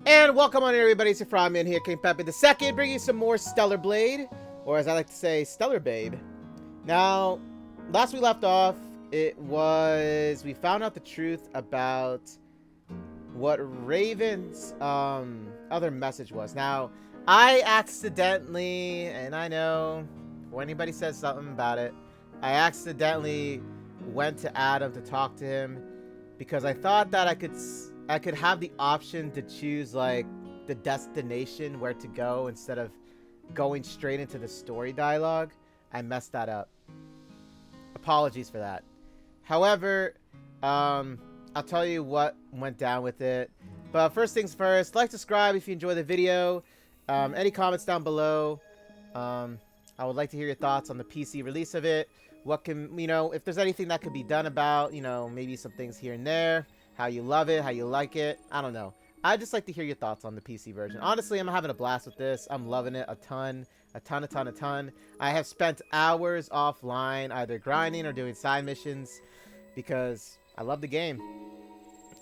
And welcome on everybody, it's your Frogman here, King Pepe the Second, bringing you some more Stellar Blade, or as I like to say, Stellar Babe. Now, last we left off, we found out the truth about what Raven's other message was. Now, I accidentally, and I know when anybody says something about it, I accidentally went to Adam to talk to him because I thought that I could have the option to choose like the destination where to go instead of going straight into the story dialogue. I messed that up. Apologies for that. However, I'll tell you what went down with it. But first things first, like, subscribe if you enjoy the video. Any comments down below. I would like to hear your thoughts on the PC release of it. What can, if there's anything that could be done about, maybe some things here and there. How you love it, how you like it. I don't know. I'd just like to hear your thoughts on the PC version. Honestly, I'm having a blast with this. I'm loving it a ton. A ton. I have spent hours offline either grinding or doing side missions because I love the game.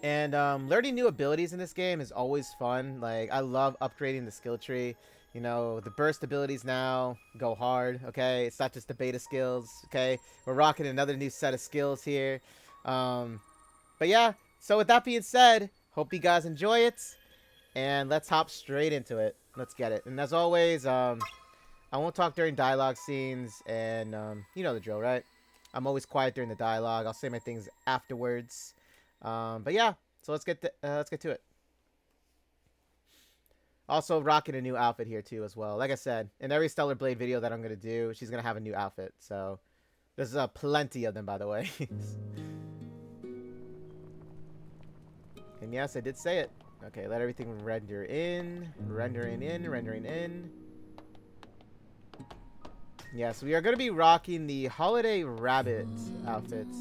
And learning new abilities in this game is always fun. Like, I love upgrading the skill tree. The burst abilities now go hard, okay? It's not just the beta skills, okay? We're rocking another new set of skills here. But yeah, so with that being said, hope you guys enjoy it. And let's hop straight into it. Let's get it. And as always, I won't talk during dialogue scenes. And you know the drill, right? I'm always quiet during the dialogue. I'll say my things afterwards. But yeah, so let's get to it. Also rocking a new outfit here too as well. Like I said, in every Stellar Blade video that I'm going to do, she's going to have a new outfit. So there's plenty of them, by the way. And yes, I did say it. Okay, let everything render in. Rendering in. Yes, we are going to be rocking the Holiday Rabbit outfits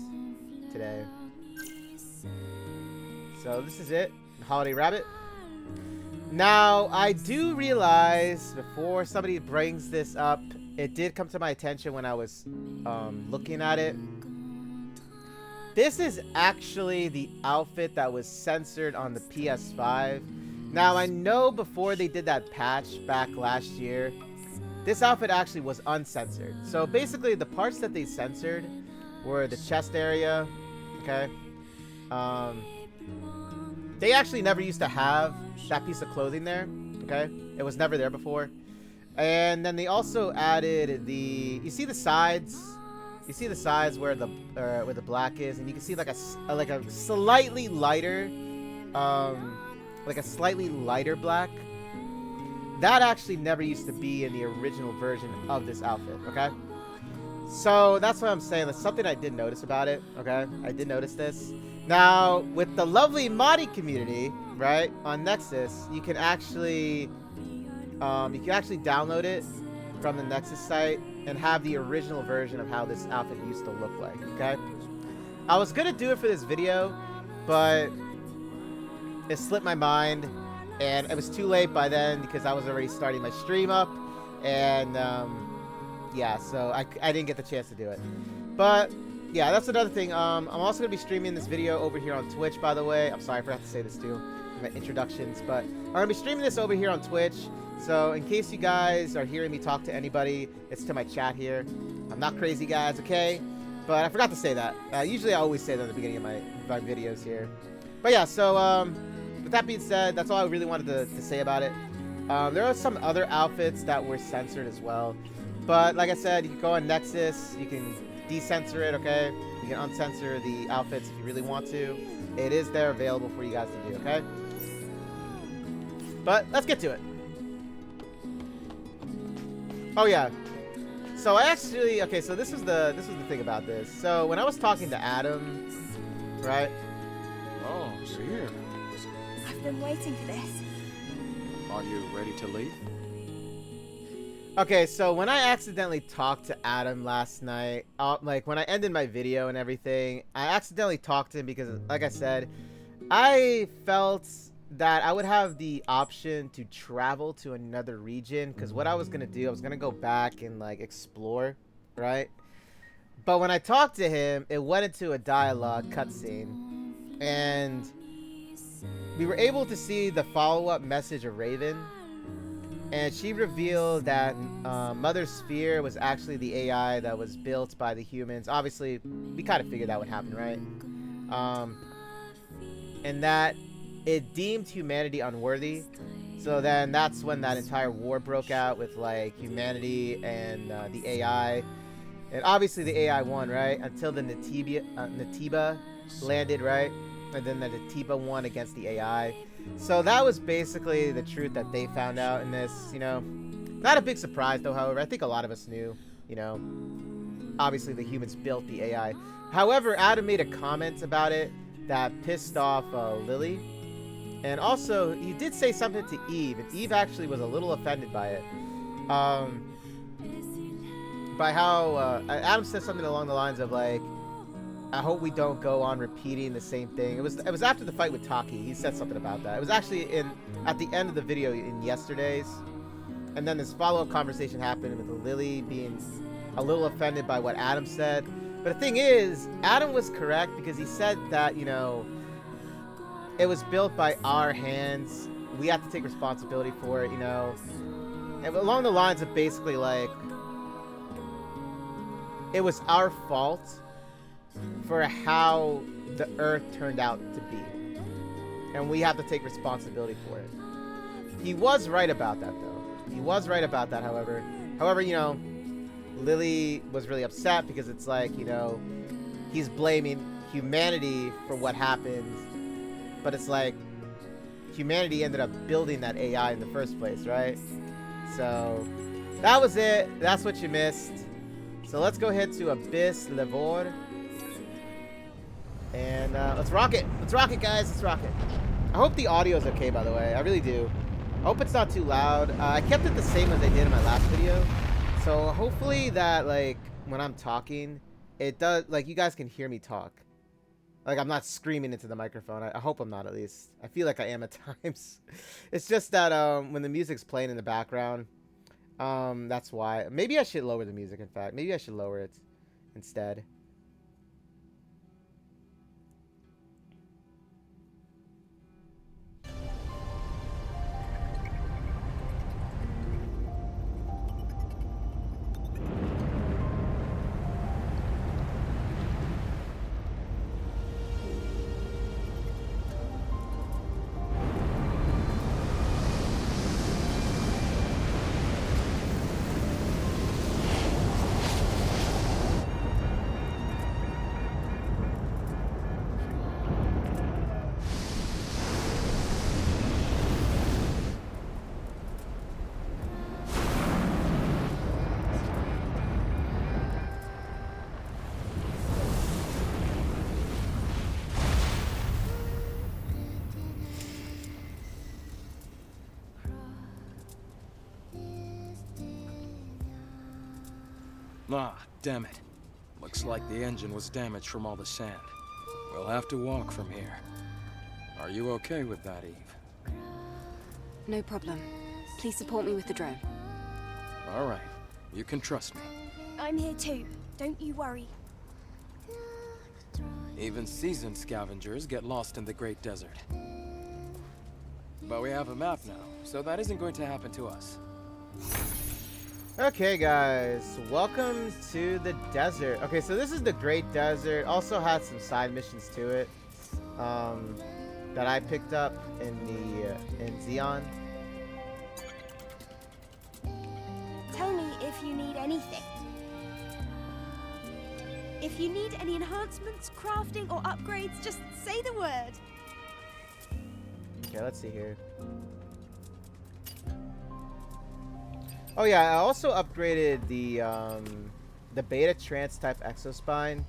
today. So this is it. Holiday Rabbit. Now, I do realize, before somebody brings this up, it did come to my attention when I was looking at it. This is actually the outfit that was censored on the PS5. Now, I know before they did that patch back last year, this outfit actually was uncensored. So basically, the parts that they censored were the chest area, okay? They actually never used to have that piece of clothing there, okay? It was never there before. And then they also added you see the sides? You see the sides where the black is, and you can see like a slightly lighter, black. That actually never used to be in the original version of this outfit, okay? So that's what I'm saying. That's something I did notice about it, okay? I did notice this. Now, with the lovely modding community, right, on Nexus, you can actually download it from the Nexus site and have the original version of how this outfit used to look like, okay? I was gonna do it for this video, but it slipped my mind, and it was too late by then because I was already starting my stream up, and yeah, so I didn't get the chance to do it. But yeah, that's another thing. I'm also gonna be streaming this video over here on Twitch, by the way. I'm sorry, I forgot to say this too in my introductions, but I'm gonna be streaming this over here on Twitch. So in case you guys are hearing me talk to anybody, it's to my chat here. I'm not crazy, guys, okay? But I forgot to say that. Usually I always say that at the beginning of my videos here. But yeah, so with that being said, that's all I really wanted to say about it. There are some other outfits that were censored as well. But like I said, you can go on Nexus, you can decensor it, okay? You can uncensor the outfits if you really want to. It is there available for you guys to do, okay? But let's get to it. Oh yeah. So I actually, okay, so this was the thing about this. So when I was talking to Adam, right? Oh, you're here. I've been waiting for this. Are you ready to leave? Okay, so when I accidentally talked to Adam last night, like when I ended my video and everything, I accidentally talked to him because, like I said, I felt that I would have the option to travel to another region, because what I was going to do, I was going to go back and like explore, right? But when I talked to him, it went into a dialogue cutscene, and we were able to see the follow-up message of Raven, and she revealed that Mother Sphere was actually the AI that was built by the humans. Obviously, we kind of figured that would happen, right? And that it deemed humanity unworthy. So then that's when that entire war broke out with like humanity and the AI. And obviously the AI won, right? Until the Natiba landed, right? And then the Natiba won against the AI. So that was basically the truth that they found out in this, you know. Not a big surprise though, however. I think a lot of us knew, you know. Obviously the humans built the AI. However, Adam made a comment about it that pissed off Lily. And also, he did say something to Eve, and Eve actually was a little offended by it. By how Adam said something along the lines of like, I hope we don't go on repeating the same thing. It was after the fight with Taki. He said something about that. It was actually at the end of the video in yesterday's. And then this follow-up conversation happened with Lily being a little offended by what Adam said. But the thing is, Adam was correct because he said that, you know, it was built by our hands. We have to take responsibility for it, you know. And along the lines of basically like, it was our fault for how the Earth turned out to be. And we have to take responsibility for it. He was right about that, though. He was right about that, however. However, you know, Lily was really upset because it's like, you know, he's blaming humanity for what happened. But it's like, humanity ended up building that AI in the first place, right? So, that was it. That's what you missed. So let's go ahead to Abyss Levor. And let's rock it. Let's rock it, guys. Let's rock it. I hope the audio is okay, by the way. I really do. I hope it's not too loud. I kept it the same as I did in my last video. So hopefully that, like, when I'm talking, it does, like, you guys can hear me talk. Like, I'm not screaming into the microphone. I hope I'm not, at least. I feel like I am at times. It's just that when the music's playing in the background, that's why. Maybe I should lower the music, in fact. Maybe I should lower it instead. Ah, damn it. Looks like the engine was damaged from all the sand. We'll have to walk from here. Are you okay with that, Eve? No problem. Please support me with the drone. All right. You can trust me. I'm here too. Don't you worry. Even seasoned scavengers get lost in the Great Desert. But we have a map now, so that isn't going to happen to us. Okay, guys, welcome to the desert. Okay, so this is the Great Desert. Also has some side missions to it that I picked up in Xeon. Tell me if you need anything. If you need any enhancements, crafting, or upgrades, just say the word. Okay, let's see here. Oh yeah, I also upgraded the beta trance type exospine.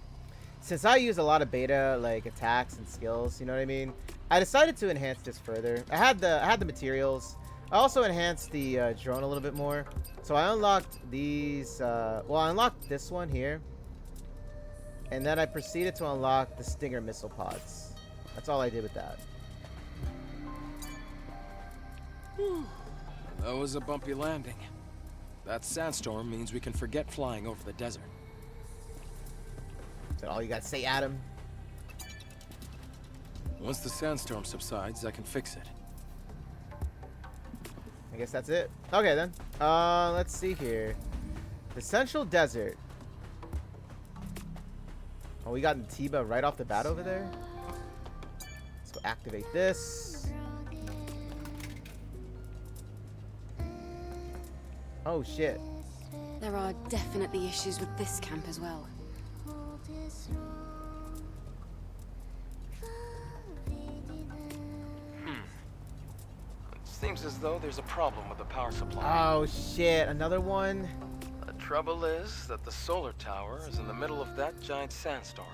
Since I use a lot of beta like attacks and skills, you know what I mean? I decided to enhance this further. I had the materials. I also enhanced the drone a little bit more. So I unlocked these. Well, I unlocked this one here, and then I proceeded to unlock the Stinger missile pods. That's all I did with that. That was a bumpy landing. That sandstorm means we can forget flying over the desert. Is that all you got to say, Adam? Once the sandstorm subsides, I can fix it. I guess that's it. Okay, then. Let's see here. The Central Desert. Oh, we got Ntiba right off the bat over there. Let's go activate this. Oh, shit. There are definitely issues with this camp as well. Seems as though there's a problem with the power supply. Oh, shit. Another one? The trouble is that the solar tower is in the middle of that giant sandstorm.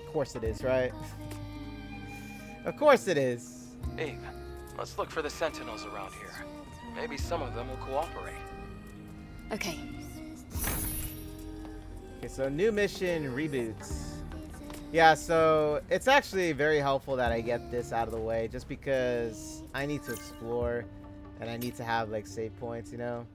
Of course it is, right? Of course it is. Eve, let's look for the sentinels around here. Maybe some of them will cooperate. Okay. Okay, so new mission reboots. Yeah, so it's actually very helpful that I get this out of the way just because I need to explore and I need to have like save points, you know?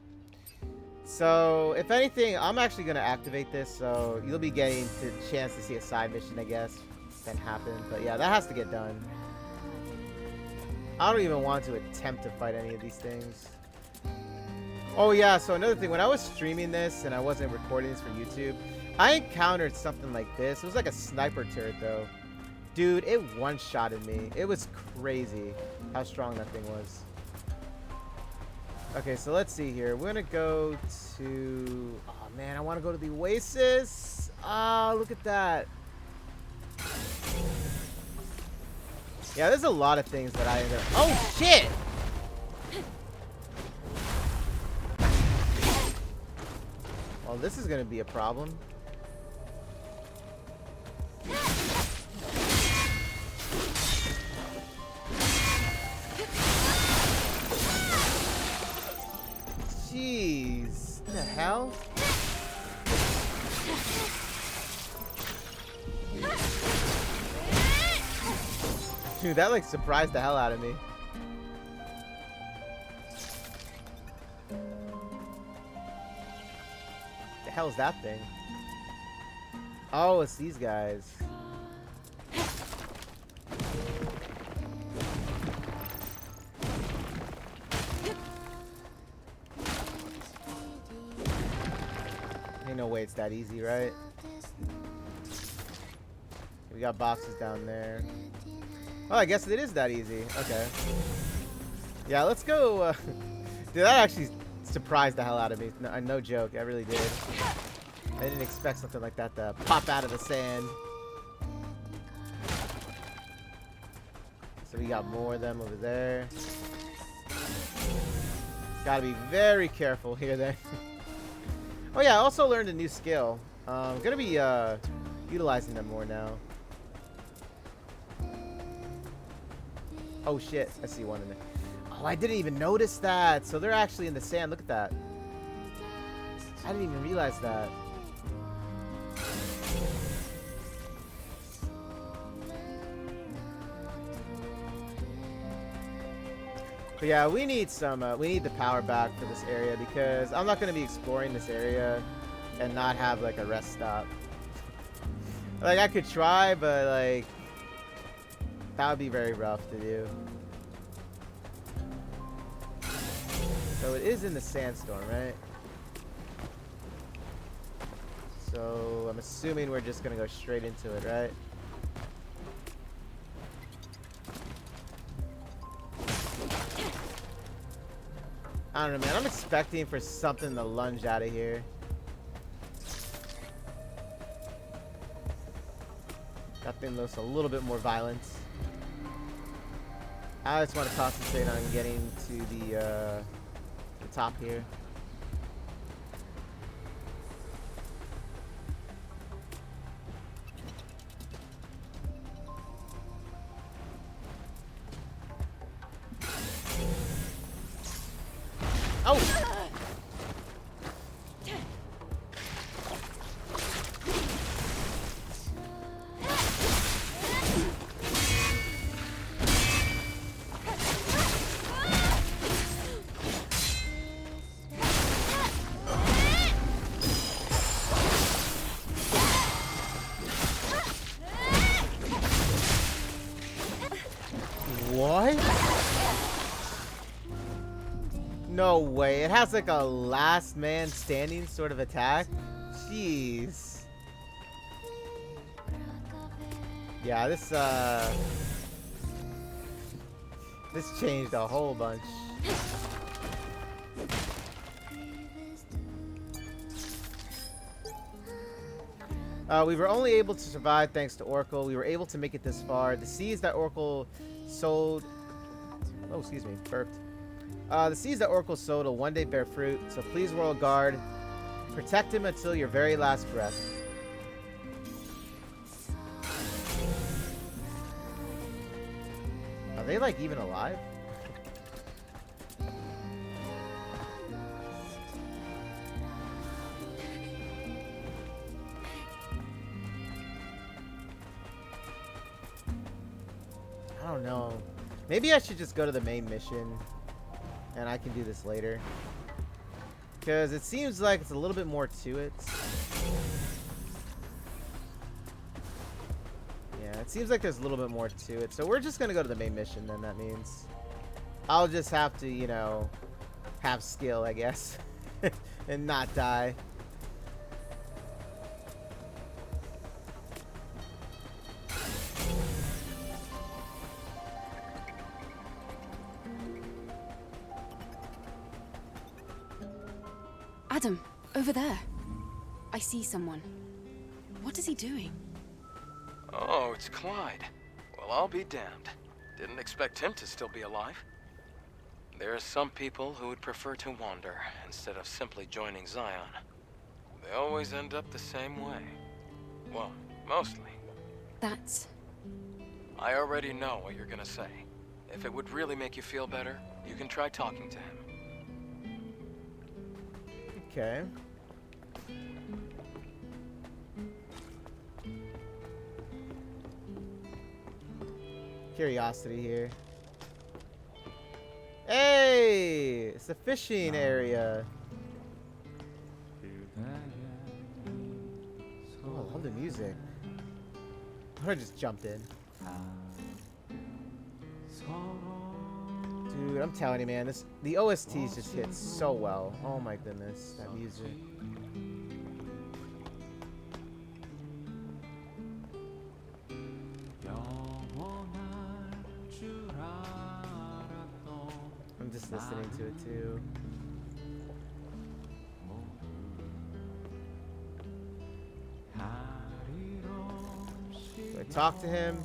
So if anything, I'm actually going to activate this, so you'll be getting the chance to see a side mission, I guess, that happen. But yeah, that has to get done. I don't even want to attempt to fight any of these things. Oh yeah, so another thing, when I was streaming this and I wasn't recording this for YouTube, I encountered something like this. It was like a sniper turret though. Dude, it one-shotted me. It was crazy how strong that thing was. Okay, so let's see here. We're gonna go to... Oh man, I want to go to the Oasis. Oh, look at that. Yeah, there's a lot of things that I ended up... Oh, shit! Well, this is gonna be a problem. Jeez, what the hell? Dude, that like surprised the hell out of me. The hell is that thing? Oh, it's these guys. Ain't no way it's that easy, right? We got boxes down there. Oh, I guess it is that easy. Okay. Yeah, let's go. Dude, that actually surprised the hell out of me. No joke. I really did. I didn't expect something like that to pop out of the sand. So we got more of them over there. Gotta be very careful here then. Oh yeah, I also learned a new skill. I'm gonna be utilizing them more now. Oh shit, I see one in there. Oh, I didn't even notice that. So they're actually in the sand. Look at that. I didn't even realize that. But yeah, we need the power back for this area because I'm not going to be exploring this area and not have like a rest stop. Like I could try, but like that would be very rough to do. So it is in the sandstorm, right? So I'm assuming we're just going to go straight into it, right? I don't know, man. I'm expecting for something to lunge out of here. That thing looks a little bit more violent. I just want to concentrate on getting to the top here. Oh! What? No way. It has like a last man standing sort of attack. Jeez. Yeah, this changed a whole bunch. We were only able to survive thanks to Oracle. We were able to make it this far. The seeds that Oracle sowed... Oh, excuse me. Burped. The seeds that Oracle sowed will one day bear fruit. So please, Royal Guard, protect him until your very last breath. Are they, like, even alive? I don't know. Maybe I should just go to the main mission and I can do this later. Because it seems like it's a little bit more to it. Yeah, it seems like there's a little bit more to it. So we're just going to go to the main mission then, that means. I'll just have to, you know, have skill, I guess. And not die. Adam, over there. I see someone. What is he doing? Oh, it's Clyde. Well, I'll be damned. Didn't expect him to still be alive. There are some people who would prefer to wander instead of simply joining Zion. They always end up the same way. Well, mostly. That's... I already know what you're gonna say. If it would really make you feel better, you can try talking to him. Okay. Curiosity here. Hey! It's the fishing area. Oh, I love the music. I just jumped in. Dude, I'm telling you, man, the OSTs just hit so well. Oh my goodness, that music. I'm just listening to it too. Do I talk to him?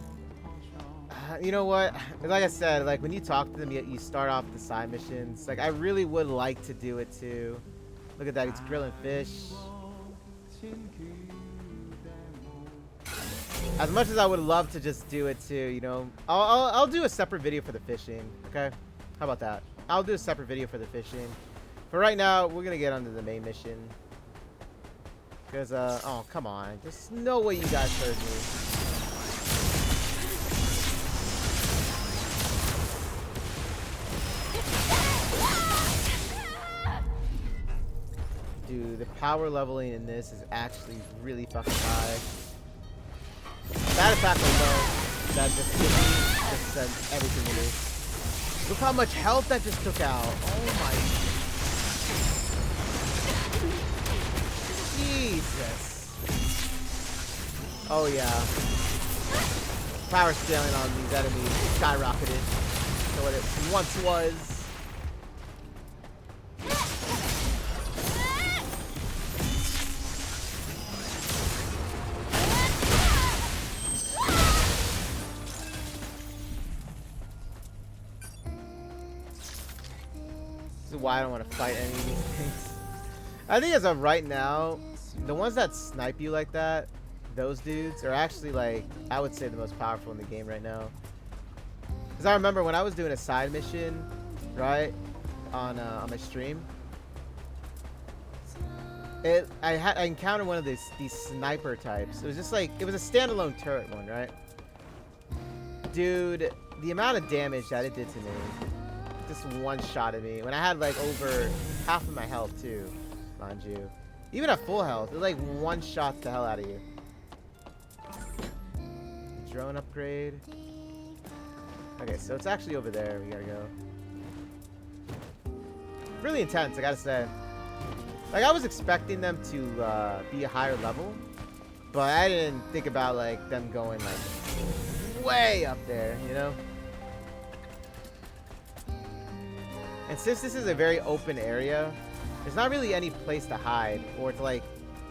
You know what? Like I said, like when you talk to them, you start off the side missions. Like I really would like to do it too. Look at that, he's grilling fish. As much as I would love to just do it too, you know, I'll do a separate video for the fishing. Okay, how about that? I'll do a separate video for the fishing. For right now, we're gonna get onto the main mission. Because oh come on, there's no way you guys heard me. Dude, the power leveling in this is actually really fucking high. That attack alone, that just sent everything in it. Look how much health that just took out. Oh my. Jesus. Oh yeah. Power scaling on these enemies skyrocketed to what it once was. Why I don't want to fight any of these things. I think as of right now, the ones that snipe you like that, those dudes are actually like, I would say the most powerful in the game right now. Because I remember when I was doing a side mission, right, on my stream, I encountered one of these sniper types. It was just like, it was a standalone turret one, right? Dude, the amount of damage that it did to me. Just one shot at me when I had like over half of my health too, mind you. Even at full health, it like one shot the hell out of you. Drone upgrade. Okay, so it's actually over there. We gotta go. Really intense, I gotta say. Like, I was expecting them to be a higher level, but I didn't think about, like, them going, like, way up there, you know? And since this is a very open area, there's not really any place to hide or to, like,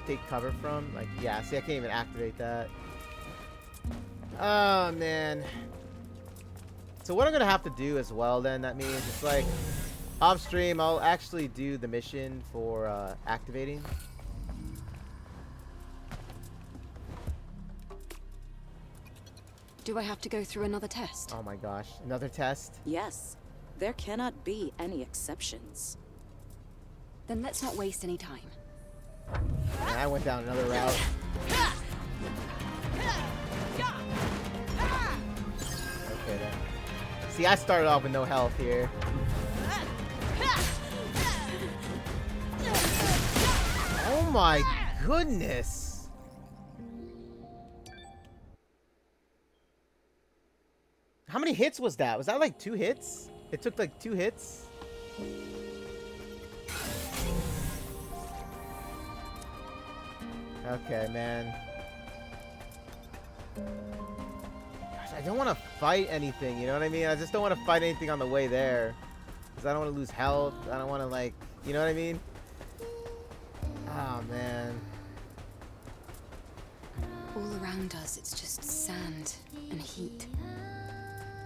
take cover from. Like, yeah, see, I can't even activate that. Oh, man. So what I'm gonna have to do as well, then, that means it's like, off stream, I'll actually do the mission for activating. Do I have to go through another test? Oh my gosh, another test? Yes, there cannot be any exceptions. Then let's not waste any time. Man, I went down another route. Okay then. See, I started off with no health here. Oh my goodness! How many hits was that? Was that like 2 hits? It took like 2 hits? Okay, man. Gosh, I don't want to fight anything, you know what I mean? I just don't want to fight anything on the way there. Because I don't want to lose health. I don't want to, like, you know what I mean? Oh, man. All around us, it's just sand and heat.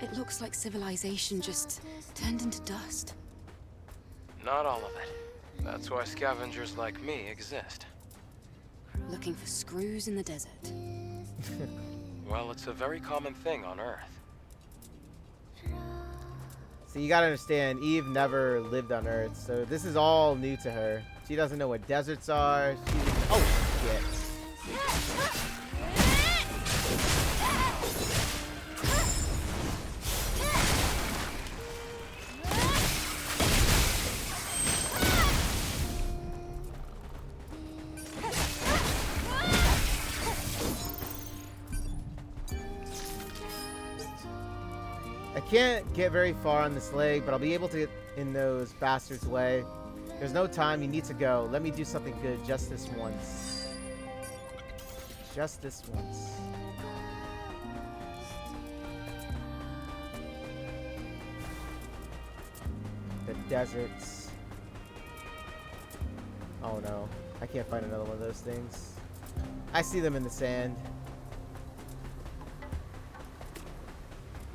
It looks like civilization just turned into dust. Not all of it. That's why scavengers like me exist. Looking for screws in the desert. Well, it's a very common thing on Earth. See, you gotta understand, Eve never lived on Earth, so this is all new to her. She doesn't know what deserts are. Oh, shit. I can't get very far on this leg, but I'll be able to get in those bastards' way. There's no time, you need to go. Let me do something good just this once. Just this once. The deserts. Oh no, I can't find another one of those things. I see them in the sand.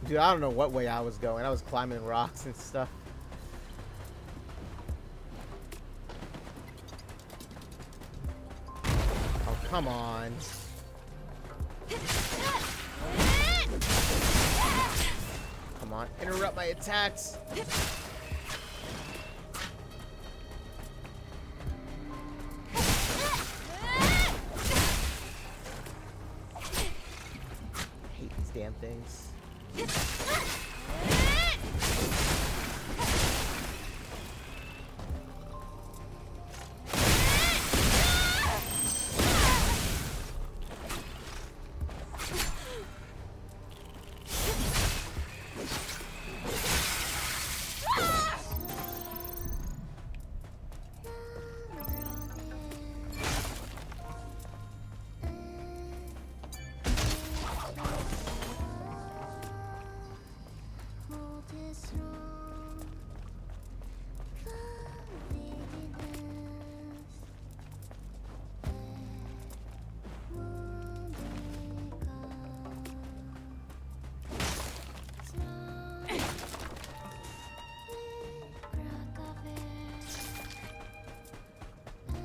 Dude, I don't know what way I was going. I was climbing rocks and stuff. Oh, come on. Come on, interrupt my attacks. I hate these damn things.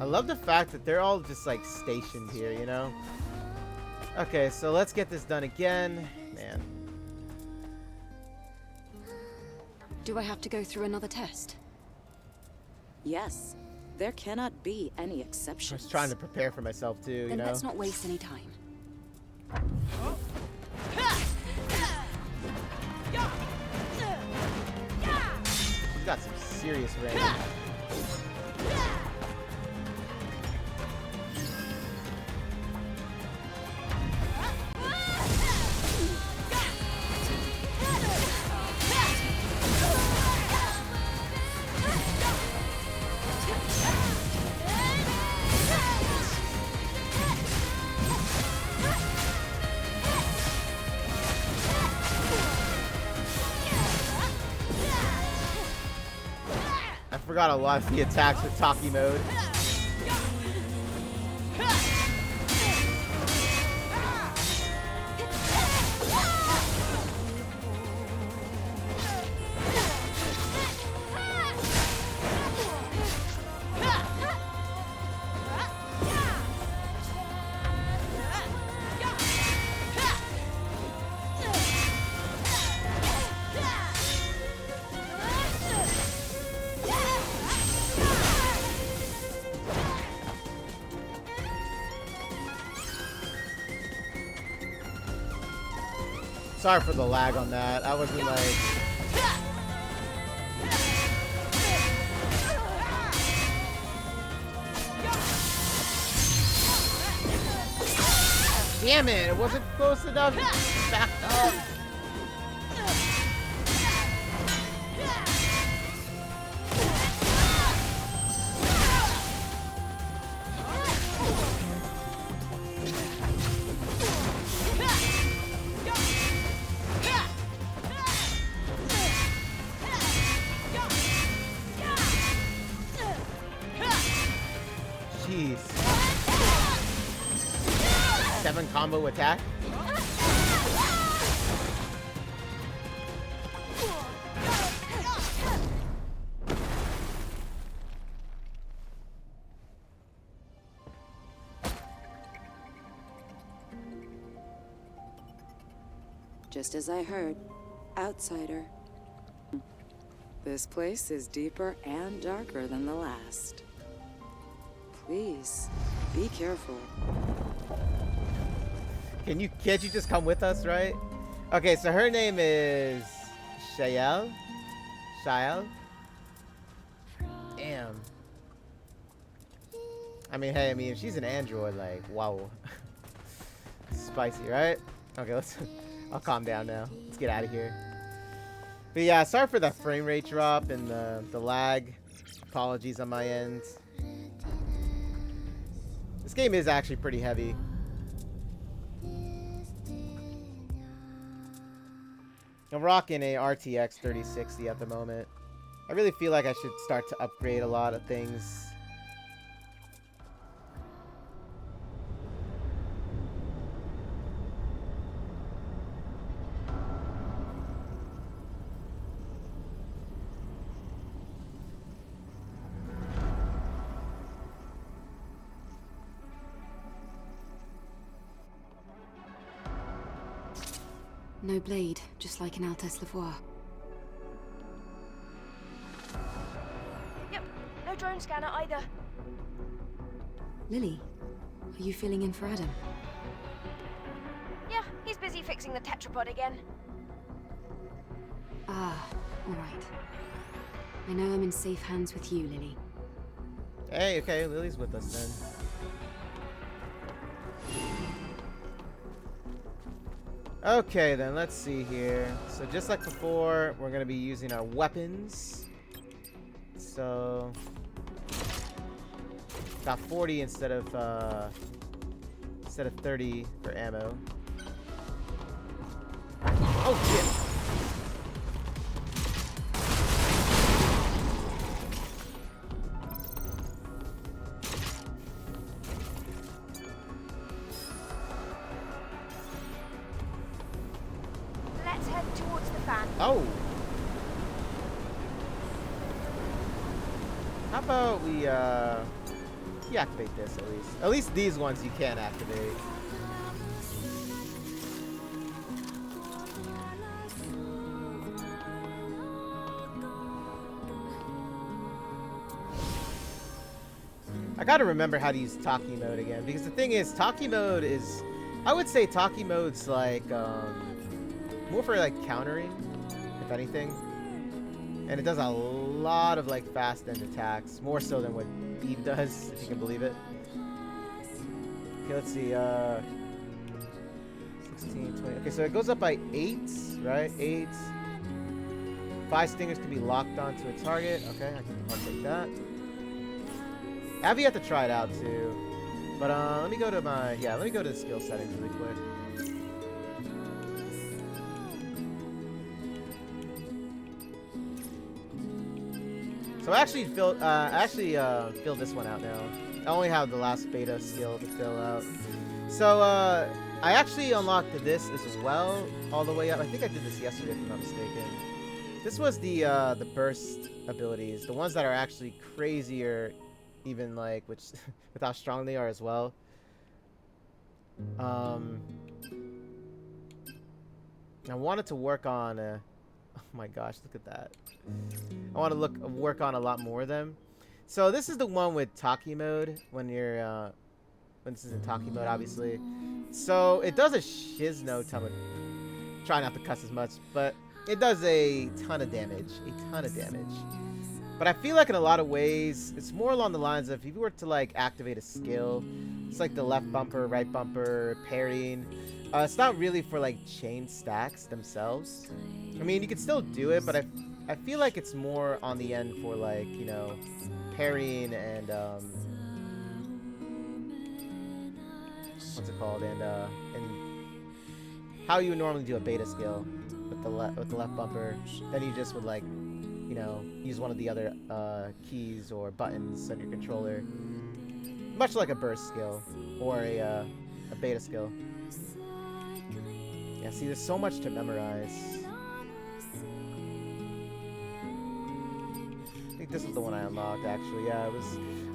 I love the fact that they're all just like stationed here, you know? Okay, so let's get this done again. Man. Do I have to go through another test? Yes, there cannot be any I exceptions. was trying to prepare for myself too, you Then know? let's not waste any time. She's got some serious range. forgot a lot of the attacks with Taki mode. Sorry for the lag on that. I wasn't like... Damn it! It wasn't close enough. Backed up. Jeez. 7 combo attack. Just as I heard. Outsider. This place is deeper and darker than the last. Please, be careful. Can't you just come with us, right? Okay, so her name is Shael. Shael. Damn. I mean, hey, if she's an android, like, wow. Spicy, right? Okay, I'll calm down now. Let's get out of here. But yeah, sorry for the frame rate drop and the lag. Apologies on my end. This game is actually pretty heavy. I'm rocking a RTX 3060 at the moment. I really feel like I should start to upgrade a lot of things. No blade, just like an Altesse Lavoie. Yep, no drone scanner either. Lily, are you filling in for Adam? Yeah, he's busy fixing the tetrapod again. Ah, alright. I know I'm in safe hands with you, Lily. Hey, okay, Lily's with us then. Okay, then let's see here. So just like before, we're gonna be using our weapons. So got 40 instead of 30 for ammo. Oh shit! Let's head towards the fan. Oh! How about we deactivate this at least? At least these ones you can activate. I gotta remember how to use Taki mode again, because the thing is, Taki mode is, I would say Taki mode's like, more for like countering, if anything. And it does a lot of like fast end attacks, more so than what Eve does, if you can believe it. Okay, let's see, 16, 20, okay, so it goes up by 8, right? 8. 5 stingers can be locked onto a target. Okay, I'll take that. Abby have to try it out too. But let me go to my, let me go to the skill settings really quick. So So I actually filled this one out now. I only have the last beta skill to fill out. So I actually unlocked this as well, all the way up. I think I did this yesterday, if I'm not mistaken. This was the burst abilities, the ones that are actually crazier, even like with how strong they are as well. I wanted to work on. Oh my gosh, look at that! I want to work on a lot more of them. So this is the one with Taki mode when you're when this is in Taki mode, obviously. So it does a shizno ton of. Try not to cuss as much, but it does a ton of damage. But I feel like in a lot of ways, it's more along the lines of if you were to like activate a skill, it's like the left bumper, right bumper, parrying. It's not really for like chain stacks themselves. I mean, you could still do it, but I feel like it's more on the end for like, you know, parrying and what's it called, and how you would normally do a beta skill with the left bumper. Then you just would like, you know, use one of the other keys or buttons on your controller, much like a burst skill or a beta skill. Yeah, see, there's so much to memorize. I think this is the one I unlocked, actually. Yeah,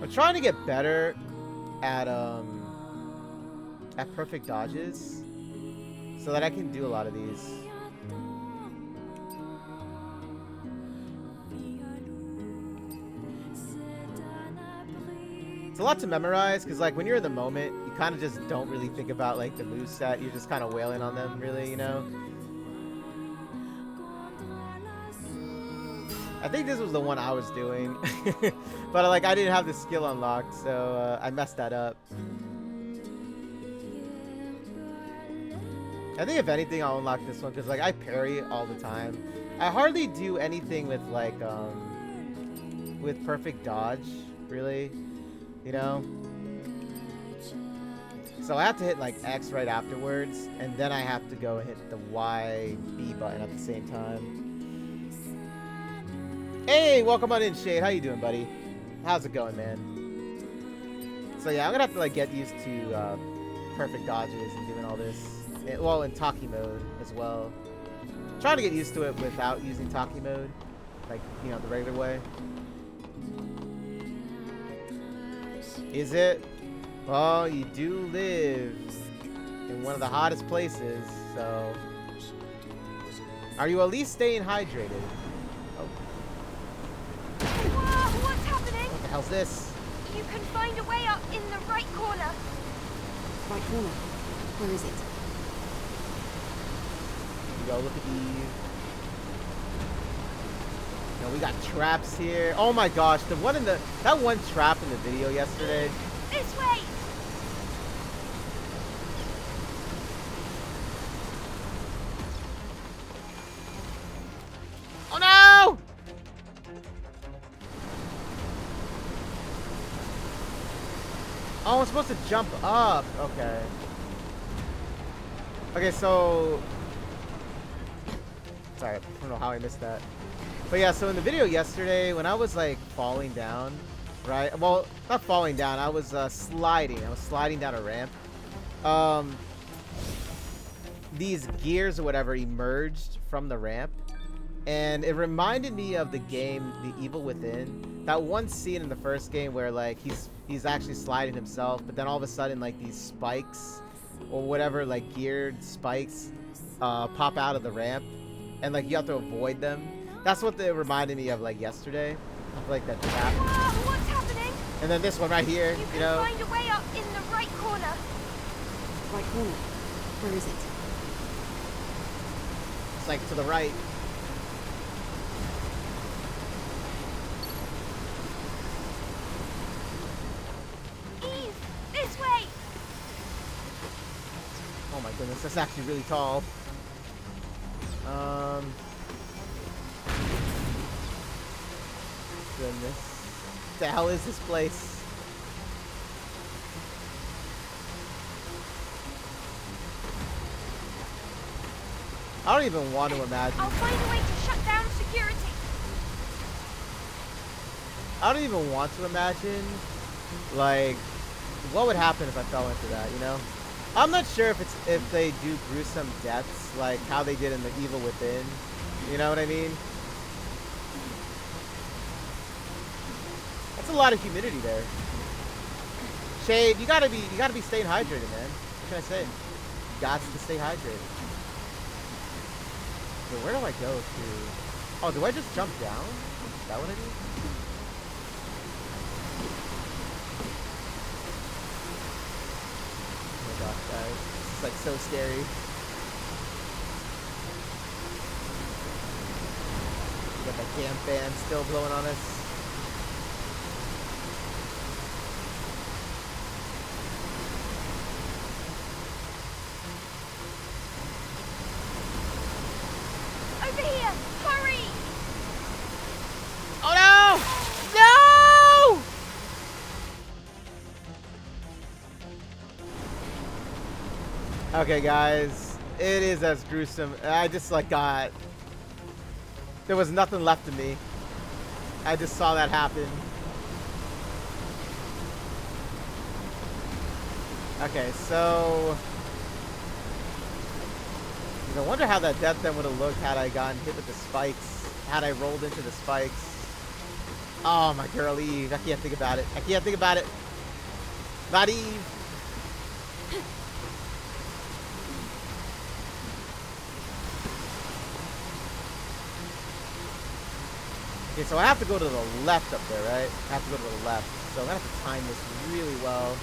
I'm trying to get better at perfect dodges so that I can do a lot of these. It's a lot to memorize because, like, when you're in the moment, you kind of just don't really think about like the moveset. You're just kind of wailing on them, really, you know. I think this was the one I was doing, but like I didn't have the skill unlocked, so I messed that up. I think if anything, I'll unlock this one because like I parry all the time. I hardly do anything with like with perfect dodge, really. You know? So I have to hit like X right afterwards, and then I have to go and hit the Y, B button at the same time. Hey, welcome on in, Shade. How you doing, buddy? How's it going, man? So yeah, I'm gonna have to like get used to perfect dodges and doing all this. Well, in Taki mode as well. I'm trying to get used to it without using Taki mode. Like, you know, the regular way. Is it? Well, you do live in one of the hottest places, so... Are you at least staying hydrated? Oh. Whoa, what's happening? What the hell's this? You can find a way up in the right corner. Right corner. Where is it? Here we go, look at these. You know, we got traps here. Oh my gosh, that one trap in the video yesterday. This way! Oh no! Oh, I'm supposed to jump up. Okay. Okay, so... Sorry, I don't know how I missed that. But yeah, so in the video yesterday, when I was like falling down, right? Well, not falling down, I was sliding. I was sliding down a ramp. These gears or whatever emerged from the ramp. And it reminded me of the game The Evil Within. That one scene in the first game where like he's actually sliding himself, but then all of a sudden like these spikes or whatever, like geared spikes pop out of the ramp, and like you have to avoid them. That's what they reminded me of like yesterday. Of like that trap. Whoa, what's happening? And then this one right here, You you know. can find a way up in the right corner. Right corner. Where is it? It's like to the right. Eve, this way! Oh my goodness, that's actually really tall. Goodness. What the hell is this place? I don't even want to imagine. I'll find a way to shut down security. I don't even want to imagine, like, what would happen if I fell into that, you know? I'm not sure if they do gruesome deaths, like how they did in The Evil Within. You know what I mean? That's a lot of humidity there. Shade, you gotta be staying hydrated, man. What can I say? You got to stay hydrated. So where do I go to? Oh, do I just jump down? Is that what I do? Oh my gosh, guys. This is like so scary. We got that damn fan still blowing on us. Over here! Hurry! Oh no! No! Okay, guys. It is as gruesome. I just like got... There was nothing left of me. I just saw that happen. Okay, so... I wonder how that death then would have looked had I gotten hit with the spikes. Had I rolled into the spikes. Oh, my girl Eve. I can't think about it. I can't think about it. Not Eve. Okay, so I have to go to the left up there, right? I have to go to the left. So I'm going to have to time this really well.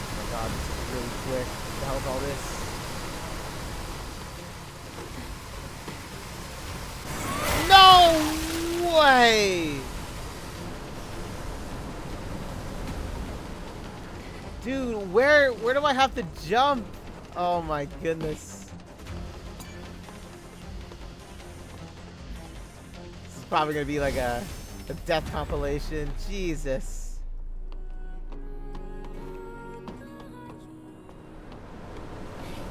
Oh my god, this is really quick. What the hell is all this? No way! Dude, where do I have to jump? Oh my goodness. This is probably gonna be like a death compilation. Jesus.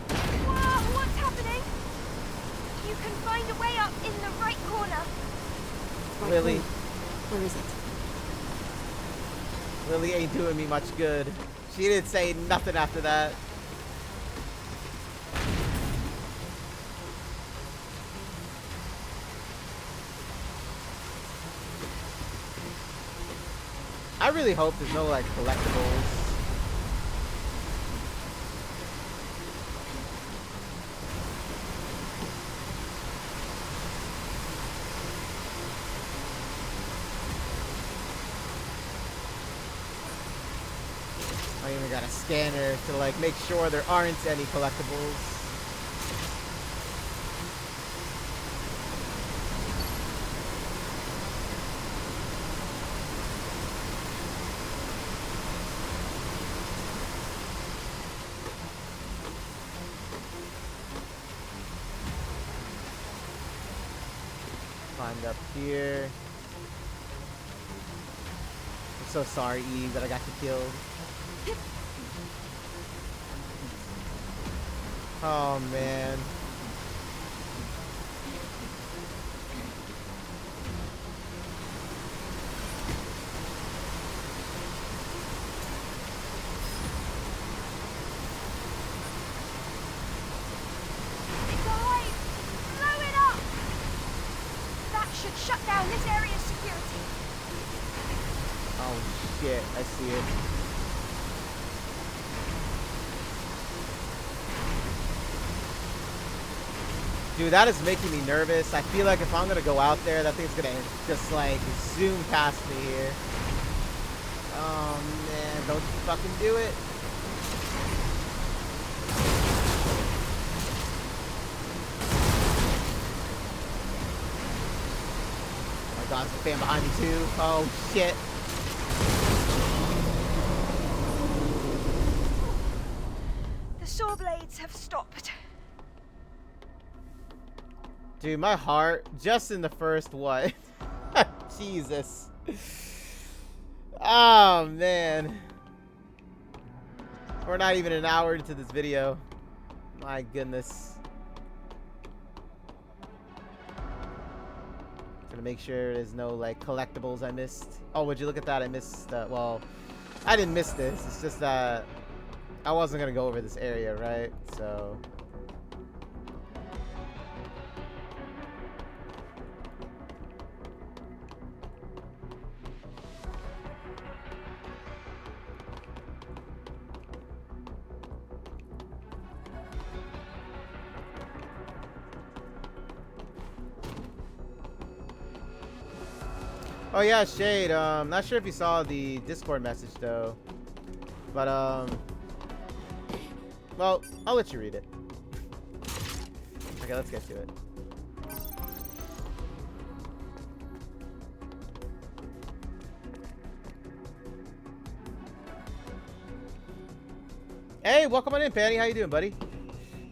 Whoa, what's happening? You can find a way up in the right corner. Right, Lily. Where is it? Lily ain't doing me much good. She didn't say nothing after that. I really hope there's no like collectibles. I even got a scanner to like make sure there aren't any collectibles. Climbed up here. I'm so sorry, Eve, that I got you killed. Oh man. It's alive! Blow it up! That should shut down this area's security. Oh shit, I see it. Dude, that is making me nervous. I feel like if I'm gonna go out there, that thing's gonna just like zoom past me here. Oh man, don't you fucking do it. Oh my god, there's a fan behind me too. Oh shit. The saw blades have stopped. Dude, my heart, just in the first what? Jesus. Oh, man. We're not even an hour into this video. My goodness. Gonna make sure there's no like collectibles I missed. Oh, would you look at that? I missed. Well, I didn't miss this. It's just that I wasn't gonna go over this area, right? So. Oh yeah, Shade. Not sure if you saw the Discord message though, but well, I'll let you read it. Okay, let's get to it. Hey, welcome on in, Panny. How you doing, buddy?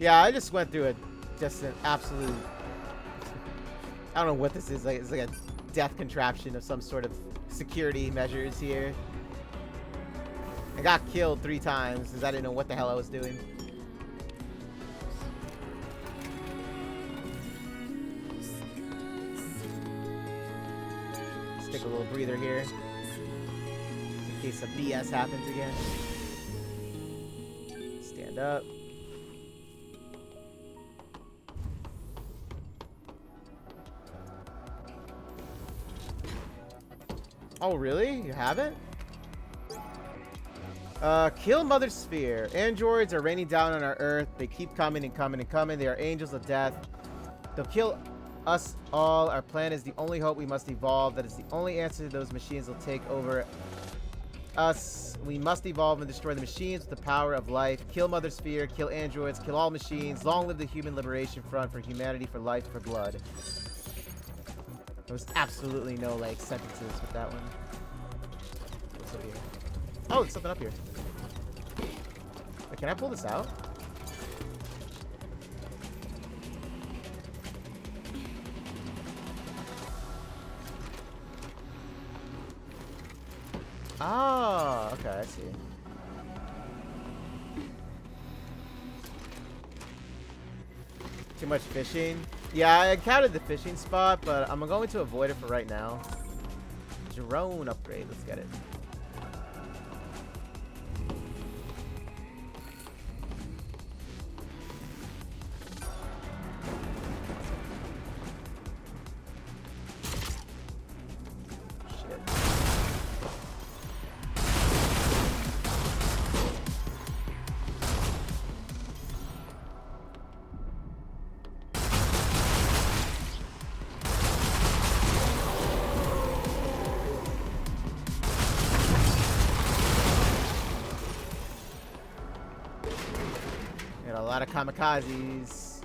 Yeah, I just went through just an absolute. I don't know what this is. Like, it's like a death contraption of some sort of security measures here. I got killed 3 times because I didn't know what the hell I was doing. Let's take a little breather here in case some BS happens again. Stand up. Oh, really? You haven't? Kill Mother Sphere. Androids are raining down on our Earth. They keep coming and coming and coming. They are angels of death. They'll kill us all. Our plan is the only hope. We must evolve. That is the only answer to those machines will take over us. We must evolve and destroy the machines with the power of life. Kill Mother Sphere. Kill androids. Kill all machines. Long live the Human Liberation Front for humanity, for life, for blood. There was absolutely no, like, sentences with that one. What's over here? Oh, there's something up here. Wait, can I pull this out? Ah, okay, I see. Too much fishing? Yeah, I encountered the fishing spot, but I'm going to avoid it for right now. Drone upgrade, let's get it. A lot of kamikazes.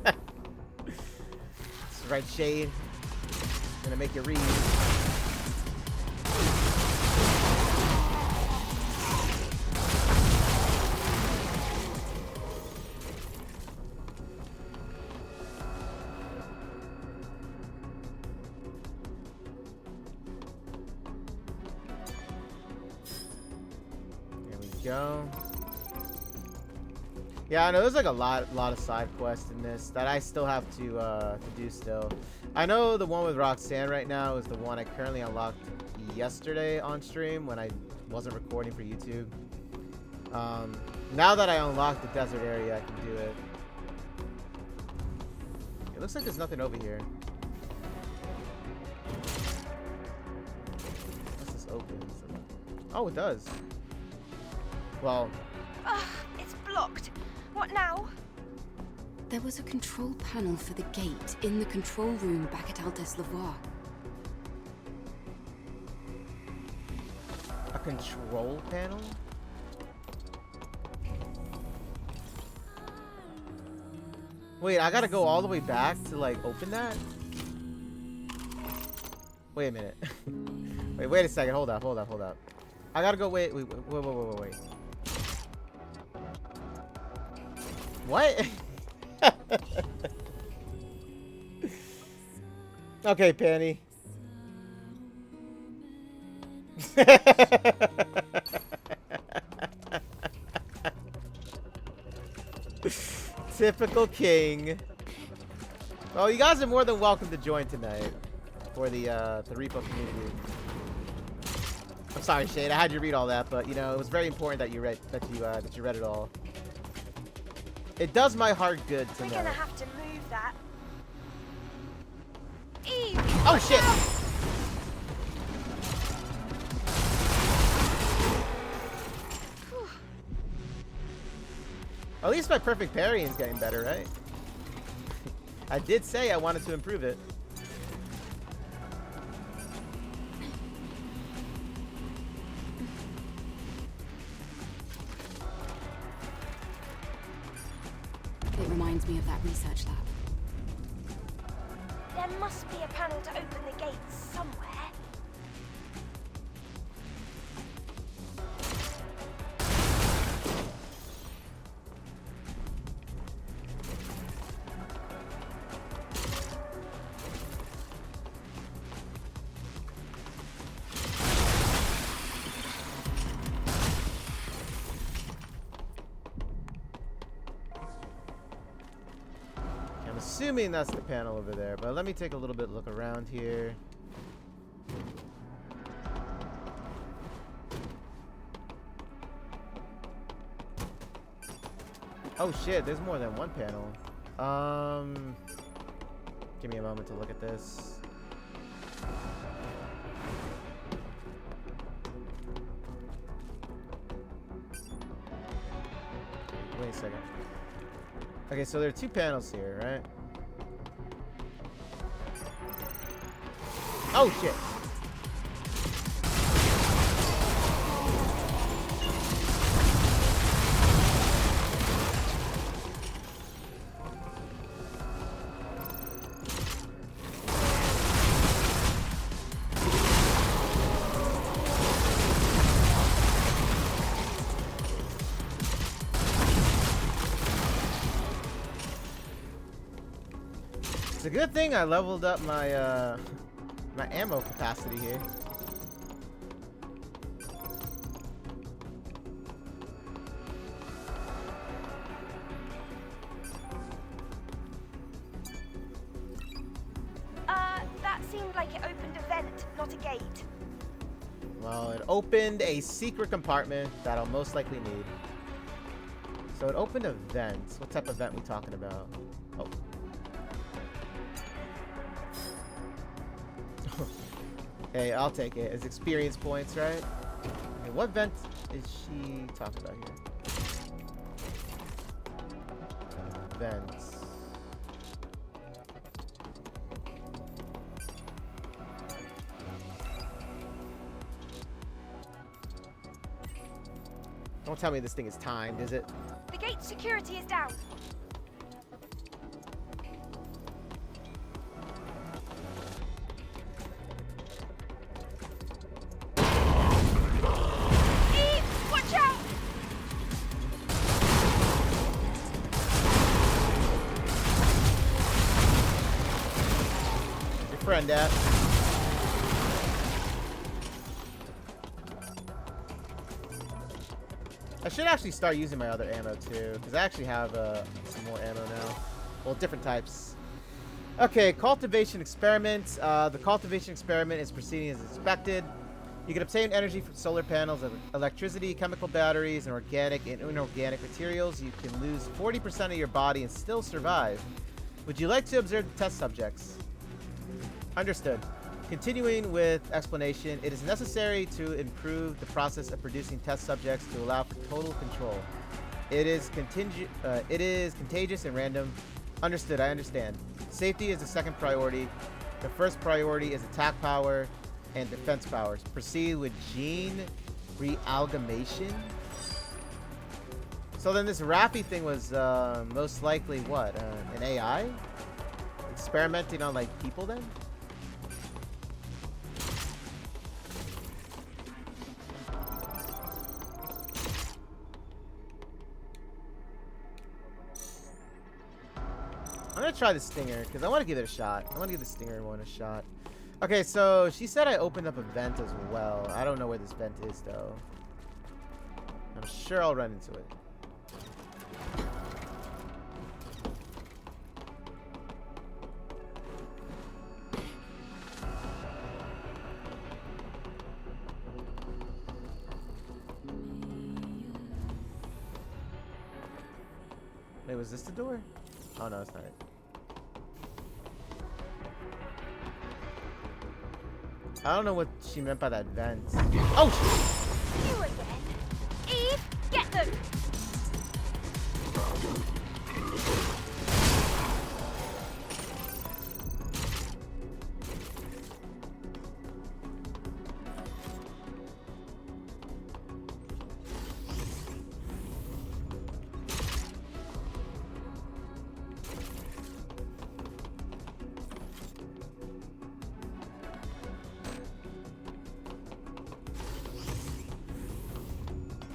That's right, Shade. Gonna make you read. Go. Yeah, I know there's like a lot of side quests in this that I still have to do still. I know the one with Roxanne right now is the one I currently unlocked yesterday on stream when I wasn't recording for YouTube. Now that I unlocked the desert area, I can do it. It looks like there's nothing over here. Unless this opens. Oh, it does. Well, it's blocked. What now? There was a control panel for the gate in the control room back at Altes Lavoir. a control panel? Wait, I gotta go all the way back to, like, open that? Wait a minute. wait a second. Hold up. I gotta go, wait. What? Okay, Penny. Typical king. Well, you guys are more than welcome to join tonight for the repo community. I'm sorry, Shade. I had you read all that, but you know it was very important that you read it all. It does my heart good to We're know. gonna have to move that. Eve! Oh shit! At least my perfect parrying's getting better, right? I did say I wanted to improve it. It reminds me of that research lab. There must be a panel to open the gates somewhere. I'm assuming that's the panel over there, but let me take a little bit look around here. Oh shit, there's more than one panel. Give me a moment to look at this. Wait a second. Okay, so there are two panels here, right? Oh shit! It's a good thing I leveled up my my ammo capacity here. That seemed like it opened a vent, not a gate. Well, it opened a secret compartment that I'll most likely need. So it opened a vent. What type of vent we talking about? Oh. Hey, I'll take it. It's experience points, right? Okay, what vent is she talking about here? Vents. Don't tell me this thing is timed, is it? The gate security is down. Eve, watch out! Your friend at. I should actually start using my other ammo too, because I actually have some more ammo now. Well, different types. Okay, cultivation experiment. The cultivation experiment is proceeding as expected. You can obtain energy from solar panels, electricity, chemical batteries, and organic and inorganic materials. You can lose 40% of your body and still survive. Would you like to observe the test subjects? Understood. Continuing with explanation, it is necessary to improve the process of producing test subjects to allow for total control. It is contagious and random. Understood, I understand. Safety is the second priority. The first priority is attack power and defense powers. Proceed with gene realgamation. So then this Raffi thing was most likely what? An AI? Experimenting on like people then? I'm gonna try the Stinger because I want to give it a shot. I want to give the Stinger one a shot. Okay, so she said I opened up a vent as well. I don't know where this vent is, though. I'm sure I'll run into it. Wait, was this the door? Oh, no, it's not it. I don't know what she meant by that vent. Oh, shit! You again. Eve, get them!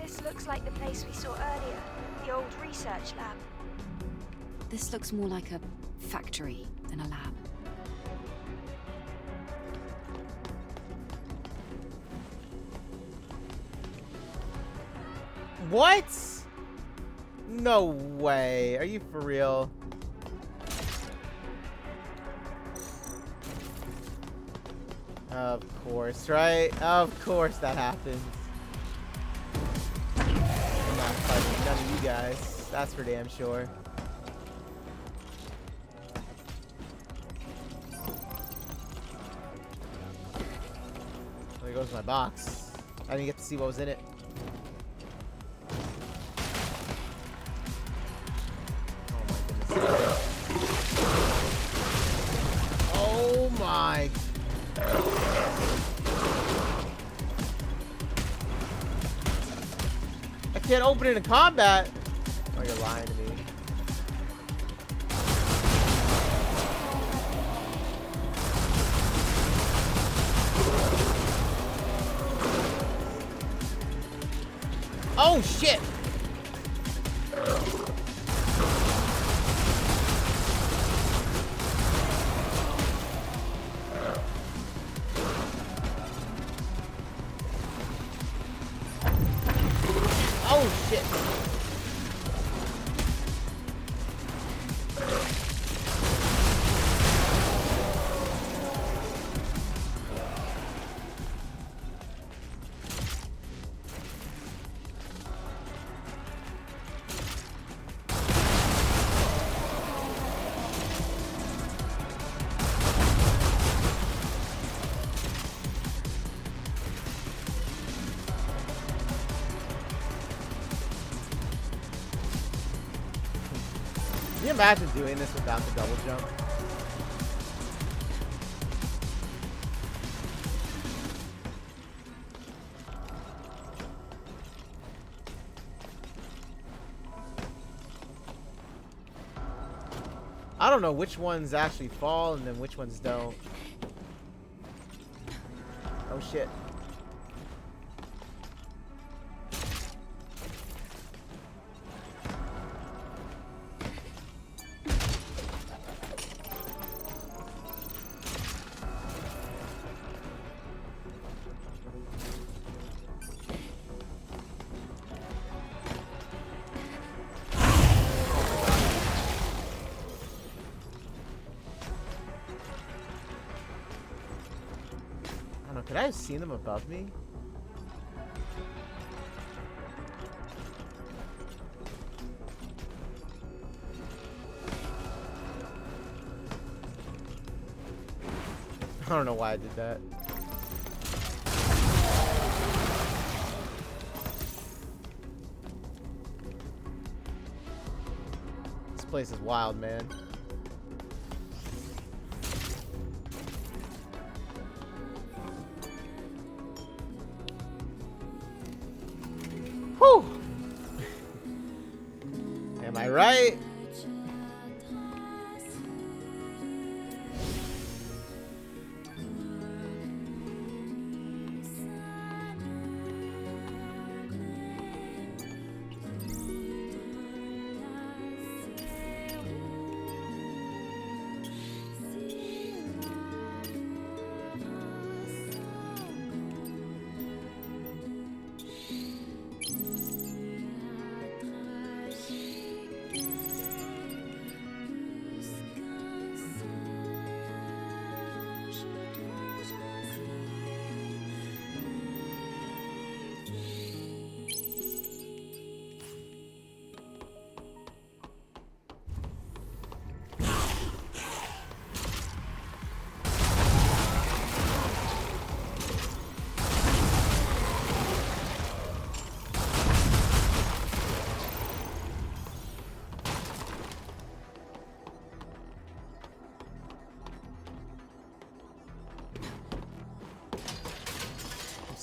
This looks like the place we saw earlier, the old research lab. This looks more like a factory than a lab. What? No way. Are you for real? Of course, right? Of course that happens. I'm not fighting none of you guys. That's for damn sure. There goes my box. I didn't get to see what was in it. Oh my. I can't open it in combat. Oh, you're lying to me. Oh shit. Oh shit. Can you imagine doing this without the double jump? I don't know which ones actually fall and then which ones don't. Oh shit. I don't know, could I have seen them above me? I don't know why I did that. This place is wild, man. Whew! Am I right?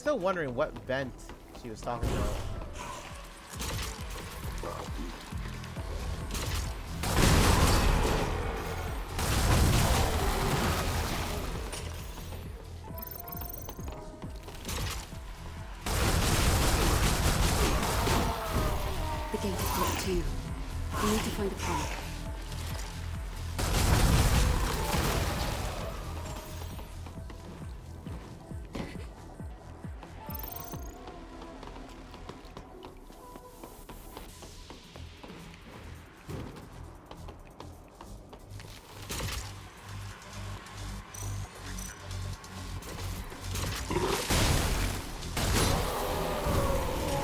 still wondering what vent she was talking about. The gate is blocked too. We need to find a pump.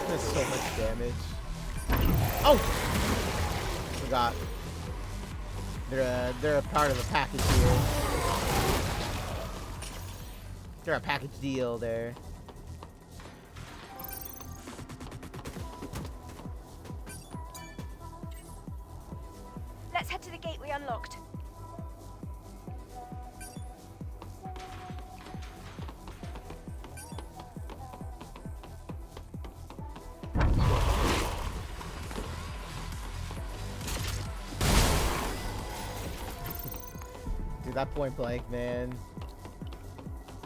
There's so much damage. Oh! Forgot. They're a part of a package here. They're a package deal there. Let's head to the gate we unlocked. Dude, that point blank, man.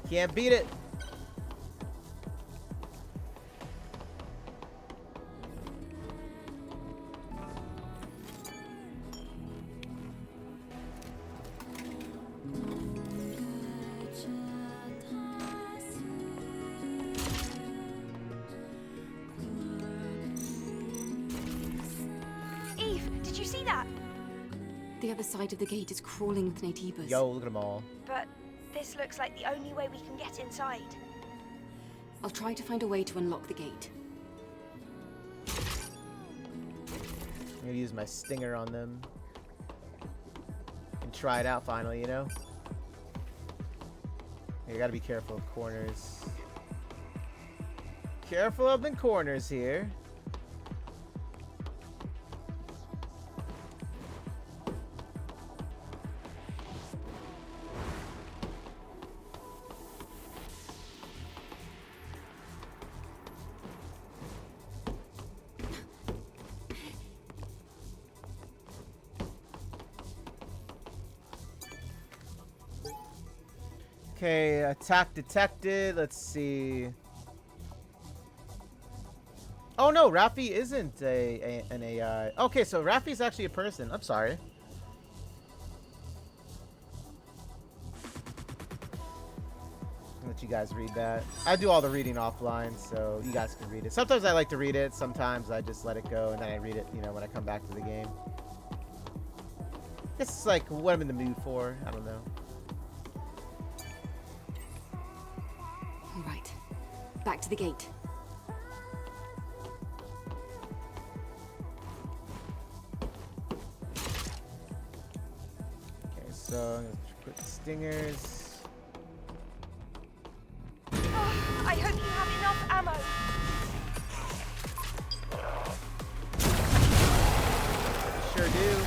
Can't beat it. Eve, did you see that? The other side of the gate is crawling with Naytibas. Yo, look at them all. But this looks like the only way we can get inside. I'll try to find a way to unlock the gate. I'm gonna use my stinger on them. And try it out finally, you know? You gotta be careful of corners. Careful of the corners here. Okay, attack detected. Let's see. Oh no, Raffi isn't an AI. Okay, so Raffi's actually a person. I'm sorry. I'll let you guys read that. I do all the reading offline, so you guys can read it. Sometimes I like to read it. Sometimes I just let it go, and then I read it, you know, when I come back to the game. It's like what I'm in the mood for. I don't know. All right. Back to the gate. Okay, so I'm gonna put the stingers. Oh, I hope you have enough ammo. Sure do.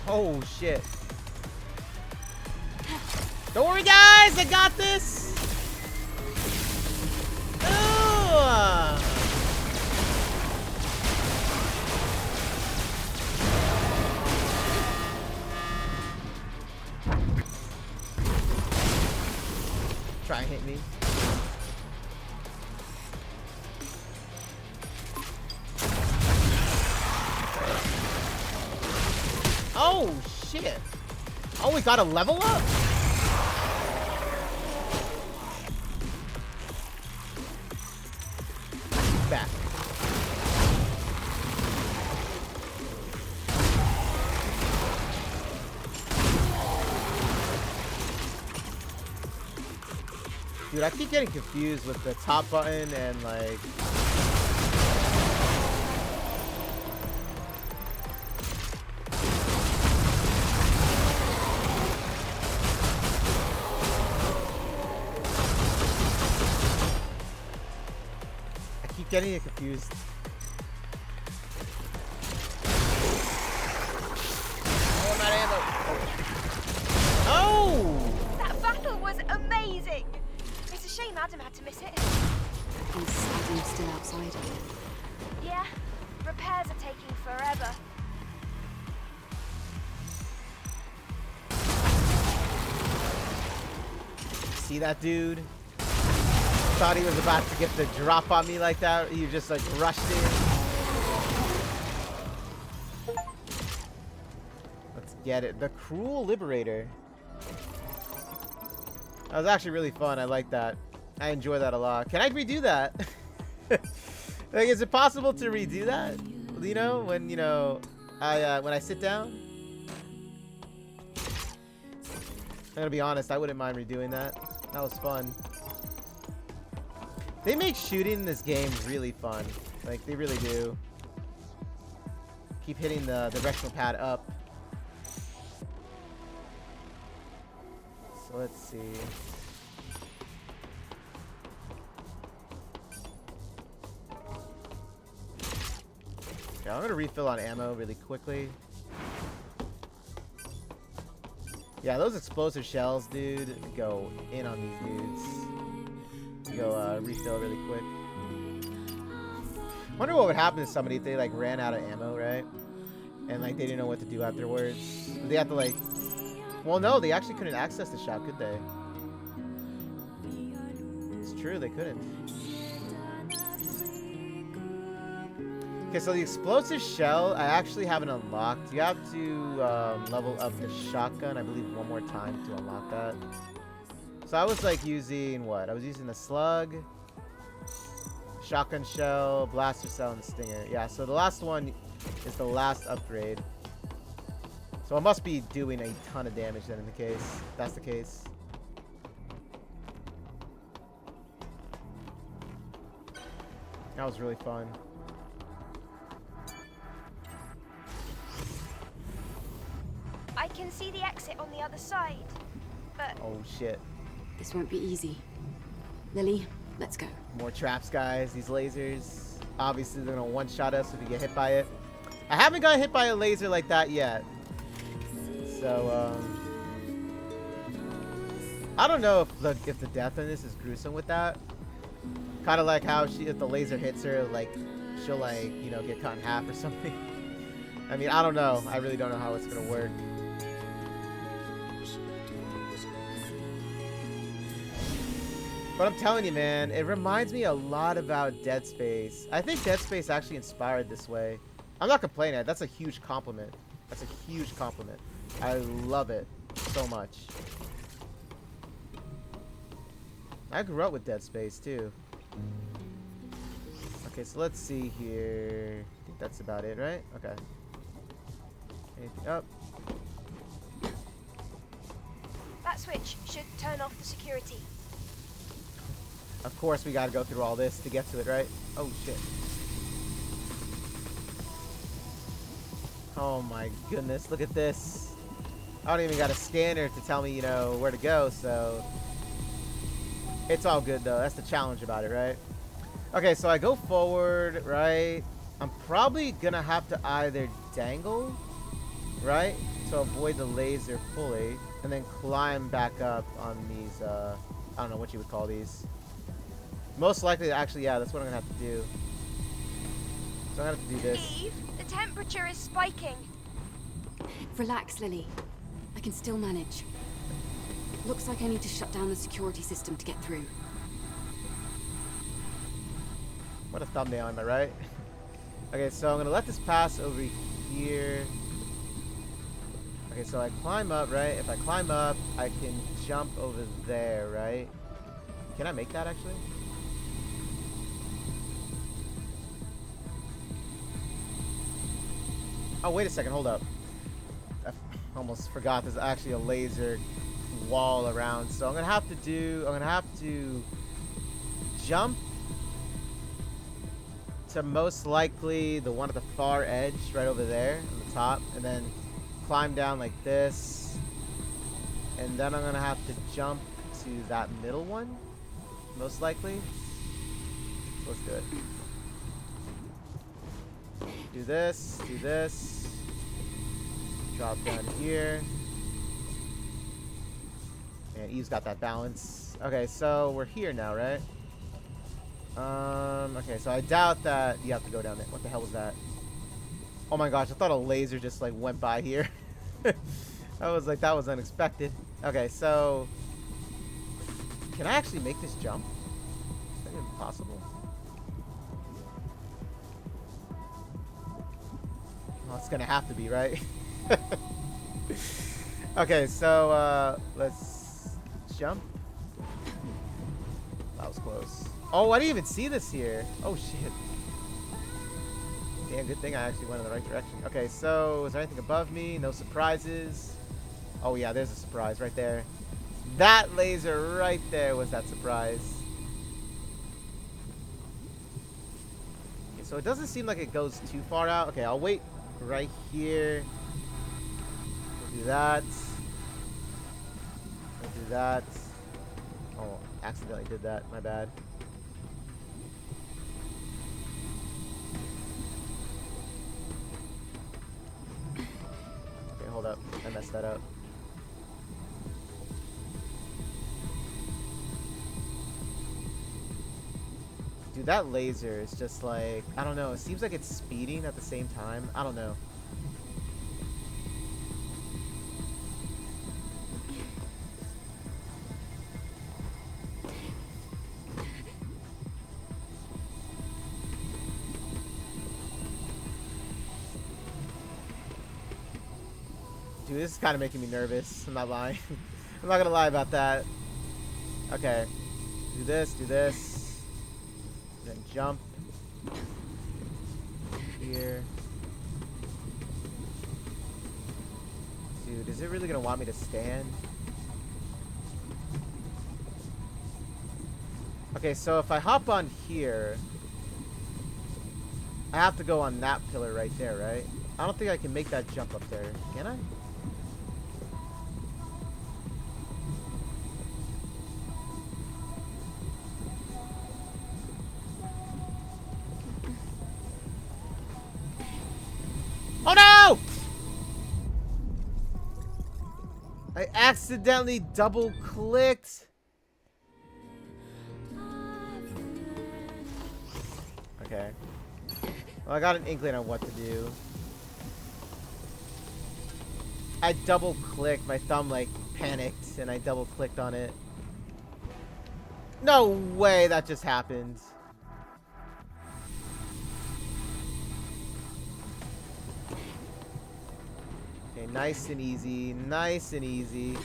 Oh shit. Don't worry guys, I got this. Ooh. Try and hit me. Oh shit! Oh, we got a level up? Back. Dude, I keep getting confused with the top button and like... I keep getting it confused. amazing. It's a shame Adam had to miss it. Is Adam still outside? Yeah, repairs are taking forever. See that dude? Thought he was about to get the drop on me like that. He just like rushed in. Let's get it. The Cruel Liberator. That was actually really fun. I like that. I enjoy that a lot. Can I redo that? Like, is it possible to redo that? You know, when when I sit down. I'm gonna be honest. I wouldn't mind redoing that. That was fun. They make shooting in this game really fun. Like, they really do. Keep hitting the directional pad up. So let's see. Okay, I'm gonna refill on ammo really quickly. Yeah, those explosive shells, dude, go in on these dudes. Go refill really quick. Wonder what would happen to somebody if they like ran out of ammo, right? And like they didn't know what to do afterwards. They have to like, well, no, they actually couldn't access the shop, could they? It's true, they couldn't. Okay, so the explosive shell, I actually haven't unlocked. You have to level up the shotgun, I believe, one more time to unlock that. So I was like using what? I was using the slug, shotgun shell, blaster cell, and stinger. Yeah, so the last one is the last upgrade. So I must be doing a ton of damage then in the case. If that's the case. That was really fun. I can see the exit on the other side, but Oh shit. This won't be easy. Lily, let's go. More traps, guys. These lasers. Obviously, they're gonna one-shot us if we get hit by it. I haven't got hit by a laser like that yet. So, I don't know if the death in this is gruesome with that. Kind of like how if the laser hits her, like, she'll, like, you know, get cut in half or something. I mean, I don't know. I really don't know how it's gonna work. But I'm telling you, man, it reminds me a lot about Dead Space. I think Dead Space actually inspired this way. I'm not complaining. That's a huge compliment. That's a huge compliment. I love it so much. I grew up with Dead Space, too. Okay, so let's see here. I think that's about it, right? Okay. Anything up? that switch should turn off the security. Of course we gotta go through all this to get to it, right? Oh, shit. Oh my goodness, look at this. I don't even got a scanner to tell me, you know, where to go, so... It's all good, though. That's the challenge about it, right? Okay, so I go forward, right? I'm probably gonna have to either dangle, right? To avoid the laser fully, and then climb back up on these, I don't know what you would call these. Most likely, actually, yeah, that's what I'm gonna have to do. So I'm gonna have to do this. Eve, the temperature is spiking. Relax, Lily. I can still manage. Looks like I need to shut down the security system to get through. What a thumbnail, am I right? Okay, so I'm gonna let this pass over here. Okay, so I climb up, right? If I climb up, I can jump over there, right? Can I make that, actually? Oh, wait a second, hold up. I almost forgot there's actually a laser wall around. So I'm gonna have to jump to most likely the one at the far edge, right over there on the top, and then climb down like this. And then I'm gonna have to jump to that middle one, most likely. So let's do it. Do this, drop down here. And Eve's got that balance. Okay, so we're here now, right? Okay, so I doubt that you have to go down there. What the hell was that? Oh my gosh, I thought a laser just like went by here. I was like, that was unexpected. Okay, so can I actually make this jump? Is that even possible? Well, it's gonna have to be, right? Okay, so let's jump. That was close. Oh, I didn't even see this here. Oh shit. Damn, good thing I actually went in the right direction. Okay, so is there anything above me? No surprises. Oh yeah, there's a surprise right there. That laser right there was that surprise. Okay, so it doesn't seem like it goes too far out. Okay, I'll wait right here. We'll do that. We'll do that. Oh, accidentally did that. My bad. Okay, hold up. I messed that up. Dude, that laser is just like, I don't know. It seems like it's speeding at the same time. I don't know. Dude, this is kind of making me nervous. I'm not lying. I'm not gonna lie about that. Okay. Do this, then jump. Here. Dude, is it really gonna want me to stand? Okay, so if I hop on here, I have to go on that pillar right there, right? I don't think I can make that jump up there. Can I? Oh no! I accidentally double clicked. Okay. Well, I got an inkling on what to do. I double clicked. My thumb like panicked and I double clicked on it. No way that just happened. Okay, nice and easy. Nice and easy.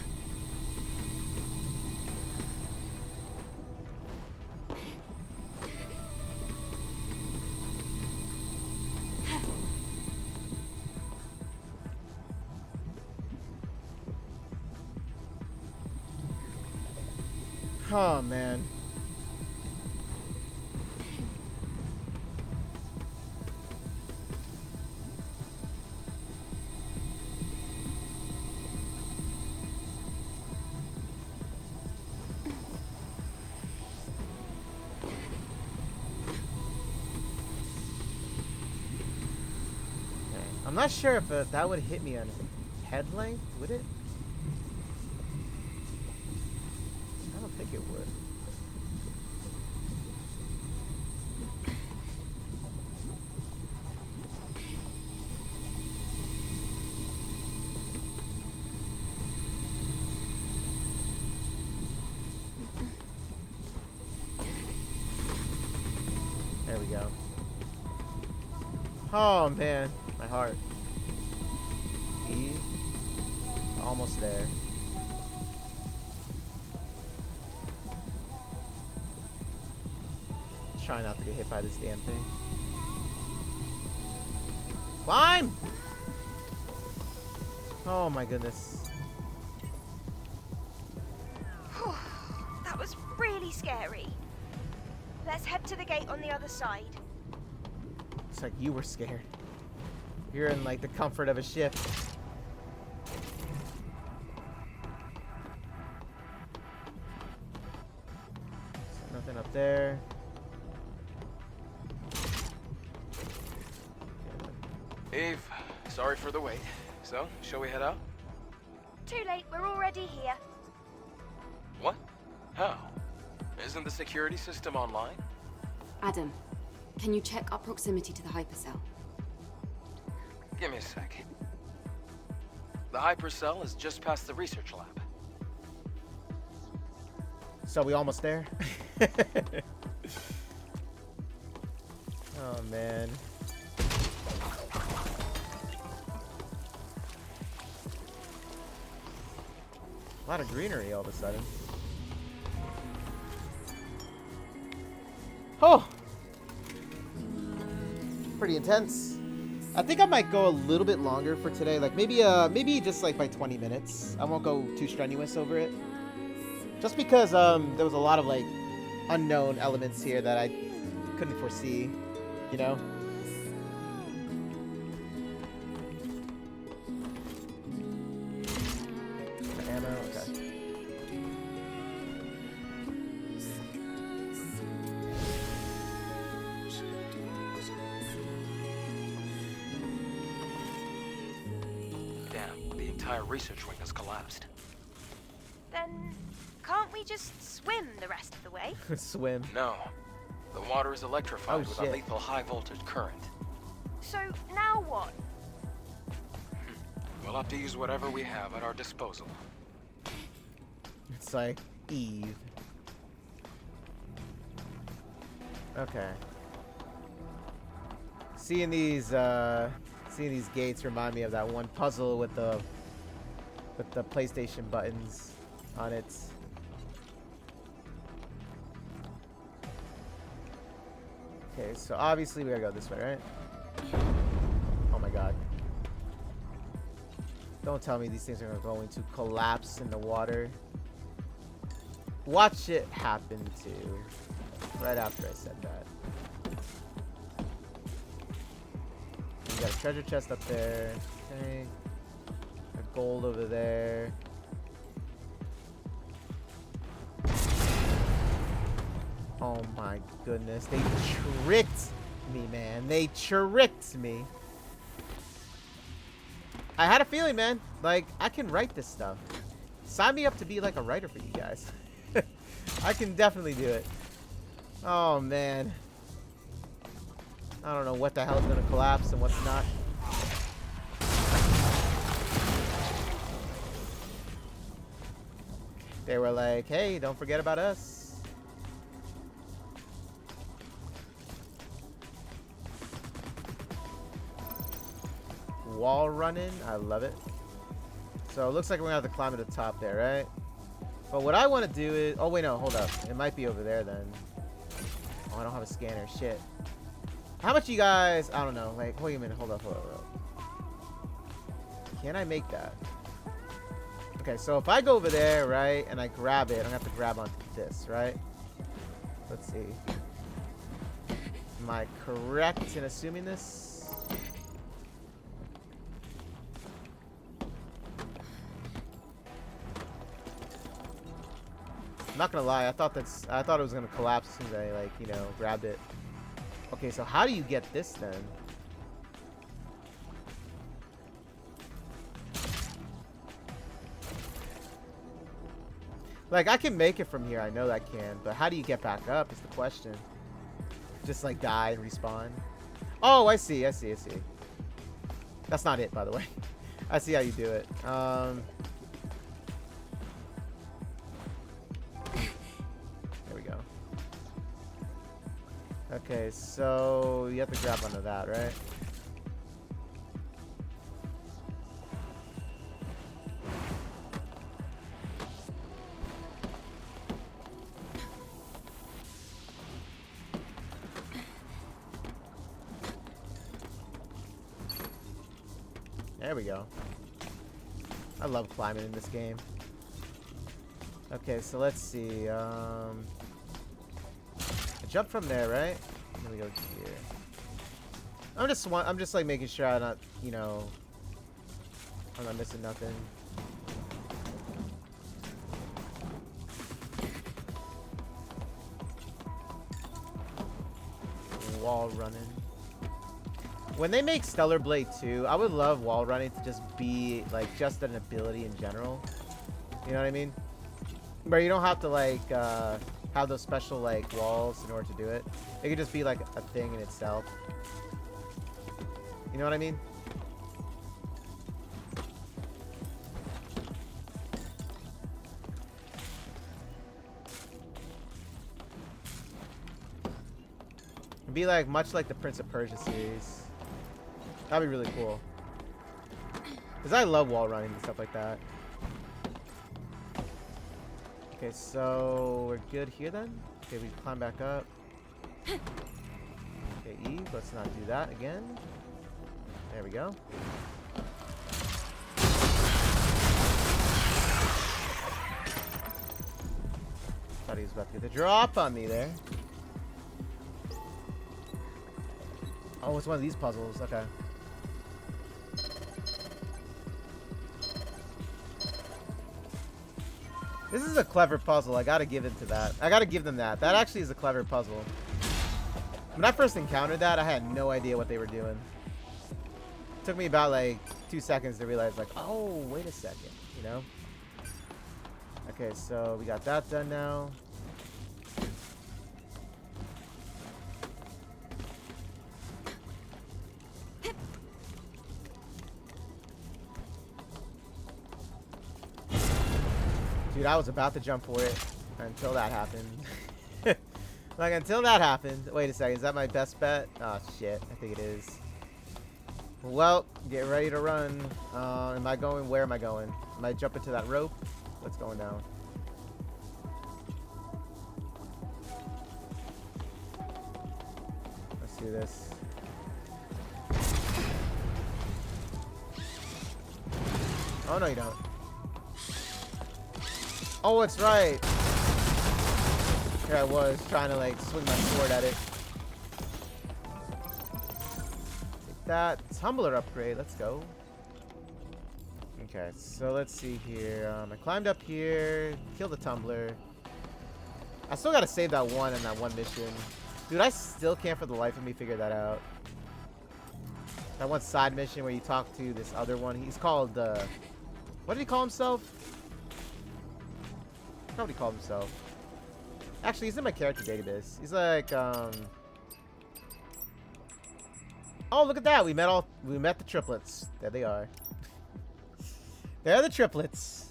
Oh, man. I'm not sure if that would hit me on head length, would it? I don't think it would. There we go. Oh man, my heart. E. Almost there. Try not to get hit by this damn thing. Climb! Oh my goodness. That was really scary. Let's head to the gate on the other side. It's like you were scared. You're in like the comfort of a ship. Nothing up there. Eve, sorry for the wait. So, shall we head out? Too late, we're already here. How? Isn't the security system online? Adam, can you check our proximity to the hypercell? Give me a sec. The hypercell is just past the research lab. So we almost there? Oh, man. A lot of greenery all of a sudden. Oh! Pretty intense. I think I might go a little bit longer for today. Like maybe just like by 20 minutes. I won't go too strenuous over it. Just because there was a lot of like unknown elements here that I couldn't foresee, you know? Ammo, okay. Damn, the entire research wing has collapsed. Then can't we just swim the rest of the way? Swim. No. The water is electrified with a shit. lethal high voltage current. So now what? We'll have to use whatever we have at our disposal. It's like Eve. Okay. Seeing these gates remind me of that one puzzle with the PlayStation buttons on it. Okay, so obviously we gotta go this way, right? Oh my god. Don't tell me these things are going to collapse in the water. Watch it happen too. Right after I said that. We got a treasure chest up there. Okay. A gold over there. Oh my goodness. They tricked me, man. They tricked me. I had a feeling, man. Like, I can write this stuff. Sign me up to be like a writer for you guys. I can definitely do it. Oh, man. I don't know what the hell is going to collapse and what's not. They were like, hey, don't forget about us. Wall running. I love it. So it looks like we're going to have to climb to the top there, right? But what I want to do is... Oh, wait, no. Hold up. It might be over there then. Oh, I don't have a scanner. Shit. How much you guys... I don't know. Like, wait a minute. Hold up. Can I make that? Okay, so if I go over there, right, and I grab it, I'm going to have to grab onto this, right? Let's see. Am I correct in assuming this? I'm not gonna lie, I thought it was gonna collapse as soon as I, like, you know, grabbed it. Okay, so how do you get this then? Like, I can make it from here, I know I can, but how do you get back up is the question. Just, like, die and respawn? Oh, I see. That's not it, by the way. I see how you do it. There we go. Okay, so you have to grab onto that, right? There we go. I love climbing in this game. Okay, so let's see. I jump from there, right? Let me go here. I'm just like making sure I'm not, you know, I'm not missing nothing. Wall running. When they make Stellar Blade 2, I would love wall running to just be like just an ability in general. You know what I mean? Where you don't have to like have those special like walls in order to do it. It could just be like a thing in itself. You know what I mean? It'd be like much like the Prince of Persia series. That'd be really cool. Cause I love wall running and stuff like that. Okay, so we're good here then. Okay, we climb back up. Okay, E, let's not do that again. There we go. Thought he was about to get the drop on me there. Oh, it's one of these puzzles. Okay. This is a clever puzzle. I gotta give it to that. I gotta give them that. That actually is a clever puzzle. When I first encountered that, I had no idea what they were doing. It took me about like 2 seconds to realize, like, oh, wait a second, you know? Okay, so we got that done now. Dude, I was about to jump for it until that happened. Like, until that happened. Wait a second, is that my best bet? Oh, shit. I think it is. Well, get ready to run. Am I going? Where am I going? Am I jumping to that rope? What's going down? Let's do this. Oh, no, you don't. Oh, it's right. Here I was trying to like swing my sword at it. Take that tumbler upgrade. Let's go. Okay, so let's see here. I climbed up here, killed the tumbler. I still gotta save that one in that one mission. Dude, I still can't for the life of me figure that out. That one side mission where you talk to this other one. He's called, what did he call himself? What did he call himself? Actually, he's in my character database. He's like, oh, look at that. We met the triplets. There they are. They're the triplets.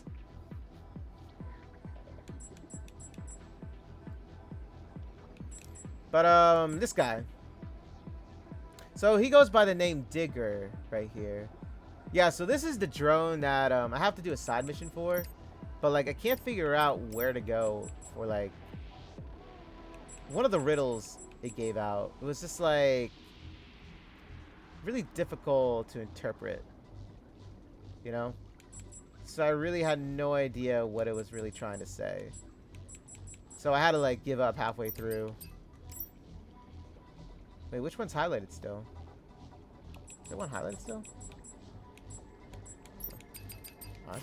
But, this guy. So he goes by the name Digger right here. Yeah, so this is the drone that, I have to do a side mission for. But, like, I can't figure out where to go for, like, one of the riddles it gave out. It was just, like, really difficult to interpret, you know? So I really had no idea what it was really trying to say. So I had to, like, give up halfway through. Wait, which one's highlighted still? Is there one highlighted still? Odd.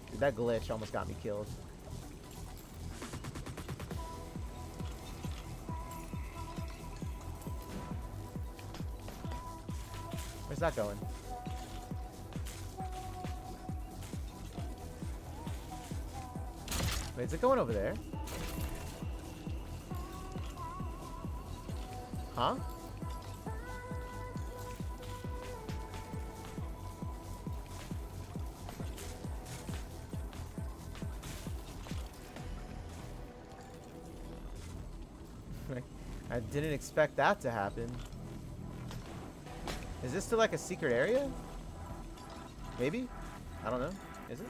Dude, that glitch almost got me killed. Where's that going? Wait, is it going over there? Huh? I didn't expect that to happen. Is this still like a secret area? Maybe? I don't know. Is it?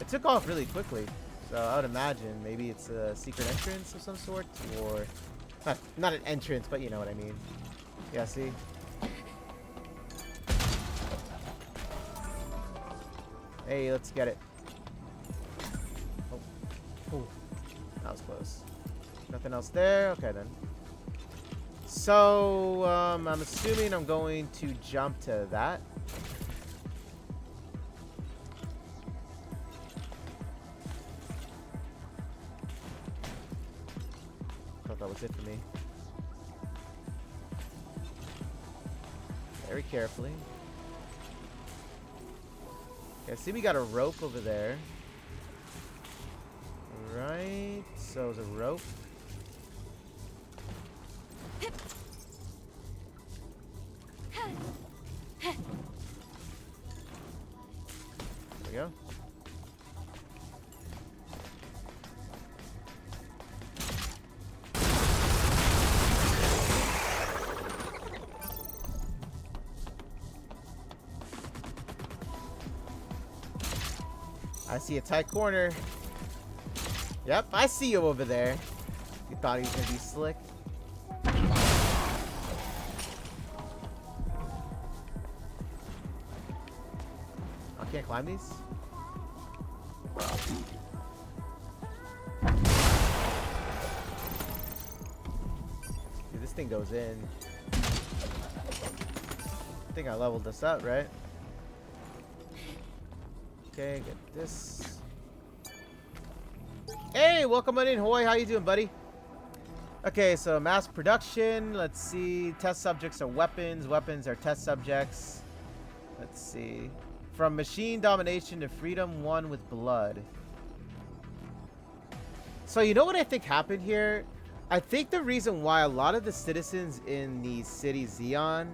It took off really quickly. So I would imagine maybe it's a secret entrance of some sort, or not an entrance, but you know what I mean. Yeah, see? Hey, let's get it. Oh. Ooh. That was close. Nothing else there? Okay, then. So, I'm assuming I'm going to jump to that. Thought that was it for me. Very carefully. Okay, I see we got a rope over there. Right, so it's a rope. There we go. I see a tight corner. Yep, I see you over there. You thought he was gonna be slick. I can't climb these? Dude, this thing goes in. I think I leveled this up, right? Okay, get this. Hey, welcome on in, Hoy. How you doing, buddy? Okay, so mass production. Let's see. Test subjects are weapons. Weapons are test subjects. Let's see. From machine domination to freedom won with blood. So you know what I think happened here? I think the reason why a lot of the citizens in the city Xeon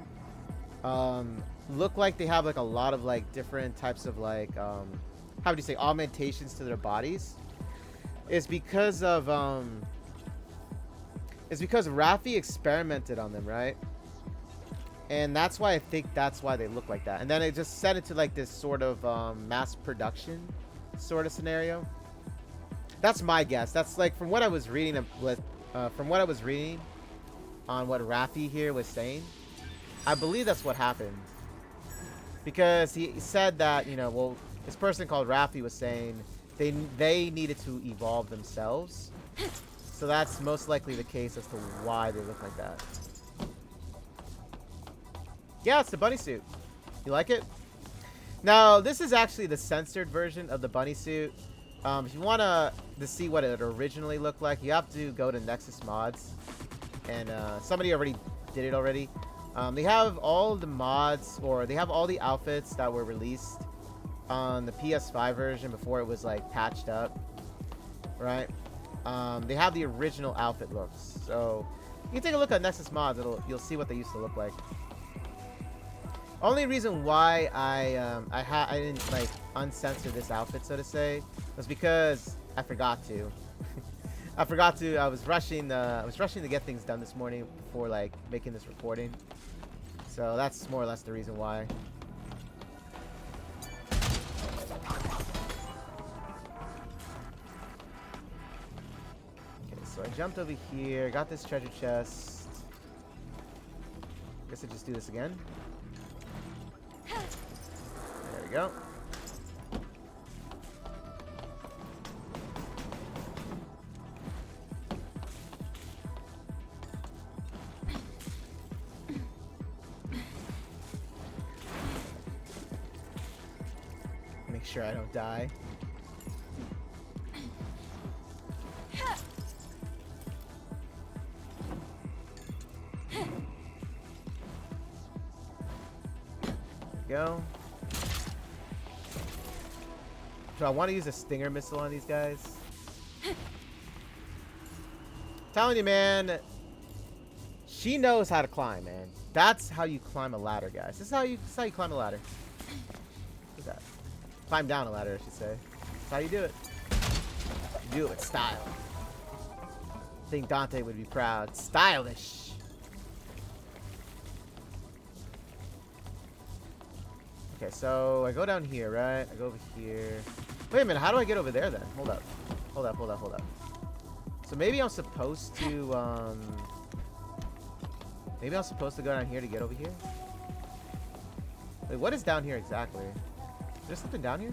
look like they have like a lot of like different types of like how would you say augmentations to their bodies is because of Raffi experimented on them, right? And that's why I think that's why they look like that. And then it just set into like this sort of mass production sort of scenario. That's my guess. That's like from what I was reading with from what I was reading on what Raffi here was saying. I believe that's what happened. Because he said that, you know, well, this person called Raffi was saying they needed to evolve themselves. So that's most likely the case as to why they look like that. Yeah, it's the bunny suit. You like it? Now, this is actually the censored version of the bunny suit. If you want to see what it originally looked like, you have to go to Nexus Mods. And somebody already did it already. They have all the mods, or they have all the outfits that were released on the PS5 version before it was like patched up, right? They have the original outfit looks, so you can take a look at Nexus Mods. You'll see what they used to look like. Only reason why I didn't like uncensor this outfit, so to say, was because I forgot to. I was rushing to get things done this morning before like making this recording. So that's more or less the reason why. Okay, so I jumped over here, got this treasure chest. Guess I just do this again. There we go. Make sure I don't die. Go. So I want to use a Stinger missile on these guys. Telling you, man. She knows how to climb, man. That's how you climb a ladder, guys. This is how you climb a ladder. What's that? Climb down a ladder, I should say. That's how you do it. You do it with style. I think Dante would be proud. Stylish. Okay, so I go down here, right? I go over here. Wait a minute, how do I get over there then? Hold up. Hold up, hold up, hold up. So maybe I'm supposed to, maybe I'm supposed to go down here to get over here? Wait, what is down here exactly? Is there something down here?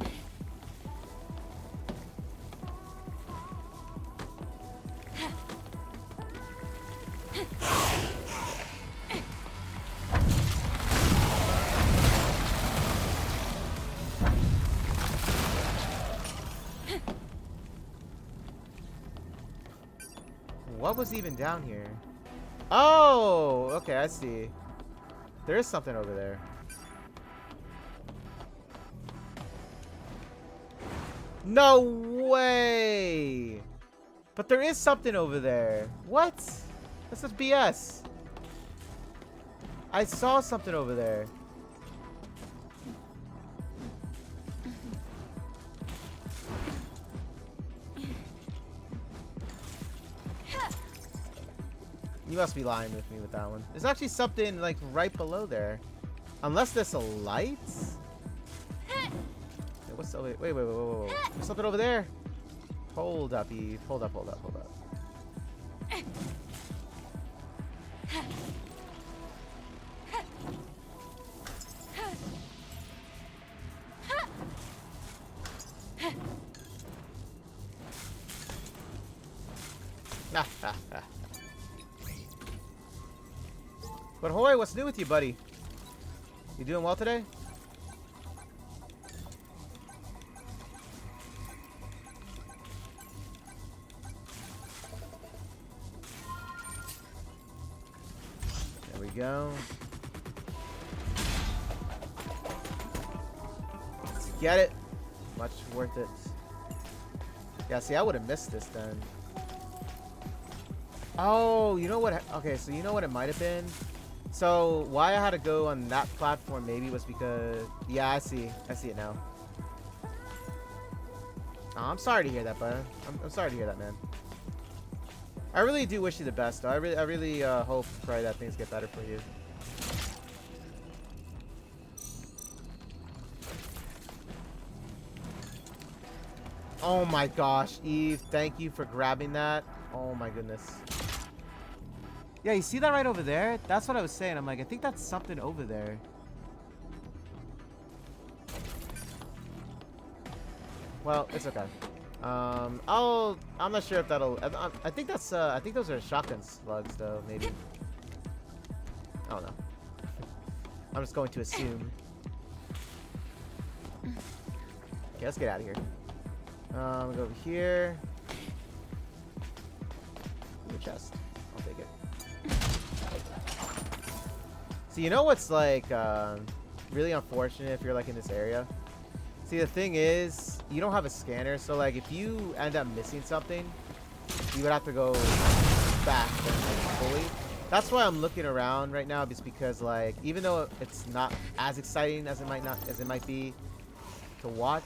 What was even down here? Oh, okay, I see. There is something over there. No way! But there is something over there. What? That's just BS. I saw something over there. You must be lying with me with that one. There's actually something like right below there. Unless there's a light? Wait, what's the, wait. There's something over there. Hold up, Eve. Hold up. But Hoy, what's new with you, buddy? You doing well today? There we go. Let's get it. Much worth it. Yeah, see, I would have missed this then. Oh, you know what? Okay, so you know what it might have been? So why I had to go on that platform maybe was because... Yeah, I see it now. Oh, I'm sorry to hear that, bud. I'm sorry to hear that, man. I really do wish you the best, though. I really hope, pray that things get better for you. Oh my gosh, Eve, thank you for grabbing that. Oh my goodness. Yeah, you see that right over there? That's what I was saying. I'm like, I think that's something over there. Well, it's okay. I'm not sure if that'll... I think that's, I think those are shotgun slugs, though, maybe. I don't know. I'm just going to assume. Okay, let's get out of here. Go over here. New chest. I'll take it. So you know what's like really unfortunate if you're like in this area? See, the thing is, you don't have a scanner, so like if you end up missing something, you would have to go back and like, fully. That's why I'm looking around right now, just because like even though it's not as exciting as it might be to watch,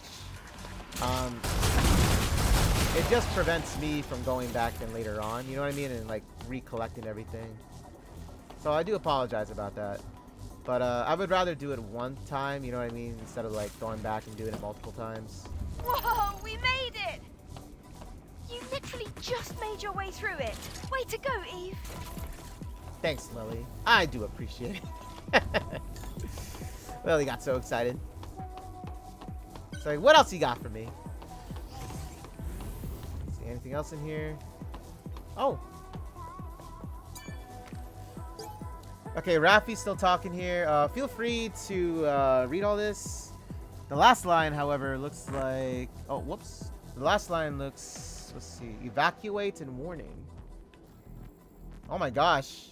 it just prevents me from going back and later on, you know what I mean, and like recollecting everything. So I do apologize about that. But I would rather do it one time, you know what I mean, instead of like going back and doing it multiple times. Whoa, we made it! You literally just made your way through it. Way to go, Eve. Thanks, Lily. I do appreciate it. Lily got so excited. So like, what else you got for me? See anything else in here? Oh. Okay, Rafi's still talking here. Feel free to read all this. The last line, however, looks like... Oh, whoops. The last line looks... Let's see. Evacuate and warning. Oh my gosh.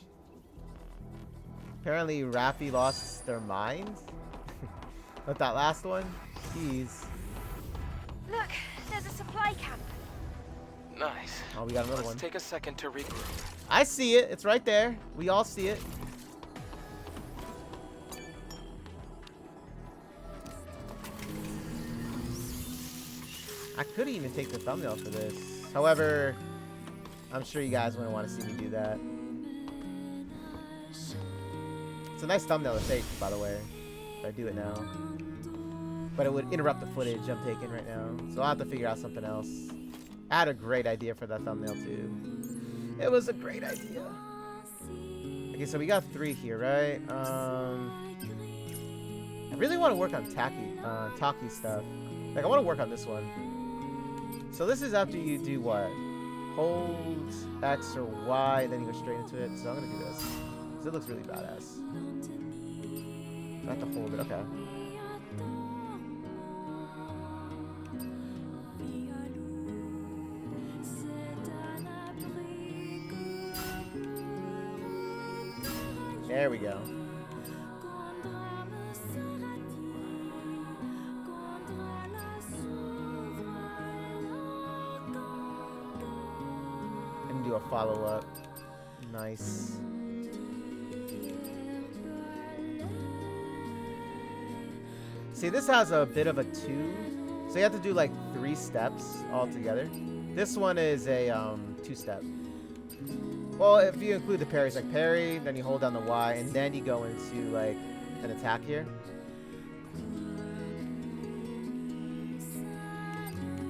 Apparently Rafi lost their mind. With that last one. Jeez. Look, there's a supply camp. Nice. Oh, we got another Let's one. take a second to regroup. I see it. It's right there. We all see it. I could even take the thumbnail for this. However, I'm sure you guys wouldn't want to see me do that. It's a nice thumbnail to take, by the way, if I do it now. But it would interrupt the footage I'm taking right now. So I'll have to figure out something else. I had a great idea for that thumbnail, too. It was a great idea. Okay, so we got 3 here, right? I really want to work on Taki stuff. Like, I want to work on this one. So this is after you do what? Hold X or Y, then you go straight into it. So I'm going to do this. Because it looks really badass. I have to hold it. Okay. There we go. do a follow-up. Nice. See, this has a bit of a 2, so you have to do like 3 steps all together. This one is a 2-step. Well, if you include the parries, like parry, then you hold down the Y, and then you go into like an attack here.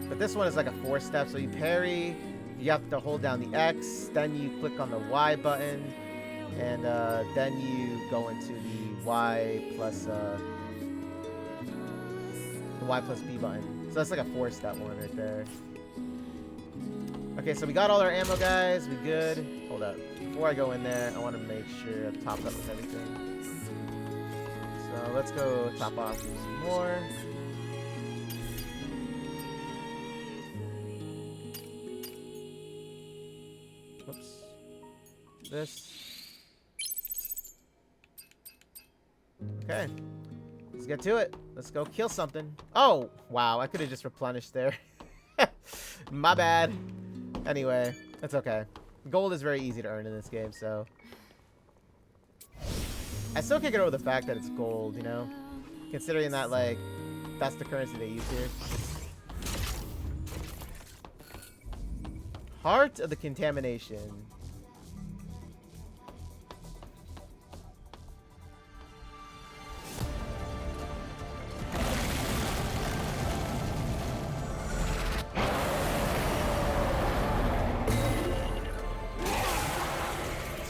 But this one is like a 4-step, so you parry, you have to hold down the X, then you click on the Y button, and then you go into the Y plus B button. So that's like a 4-step one right there. Okay, so we got all our ammo, guys. We good. Hold up. Before I go in there, I want to make sure I've topped up with everything. So let's go top off some more. Whoops. This. Okay. Let's get to it. Let's go kill something. Oh, wow. I could have just replenished there. My bad. Anyway, it's okay. Gold is very easy to earn in this game, so... I still can't get over the fact that it's gold, you know? Considering that, like, that's the currency they use here. Heart of the Contamination.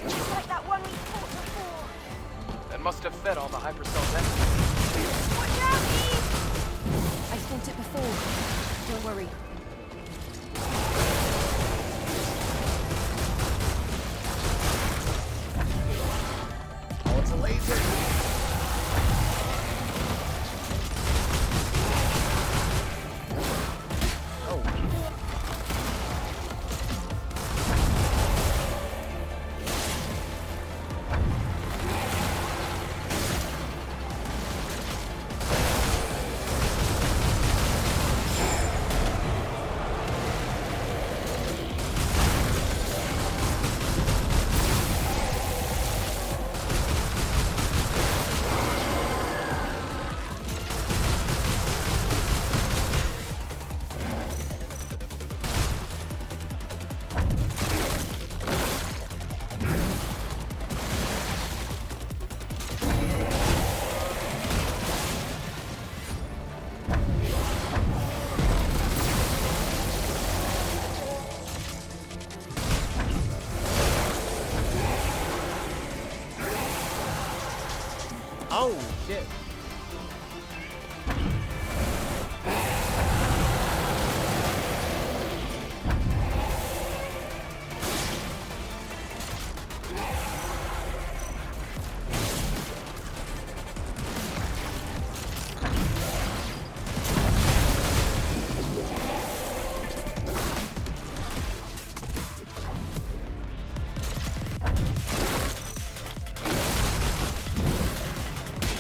Just like that one we fought before. That must have fed all the hypercells in. Watch out, Eve! I fought it before. Don't worry. Oh, it's a laser. Oh. Oh, shit.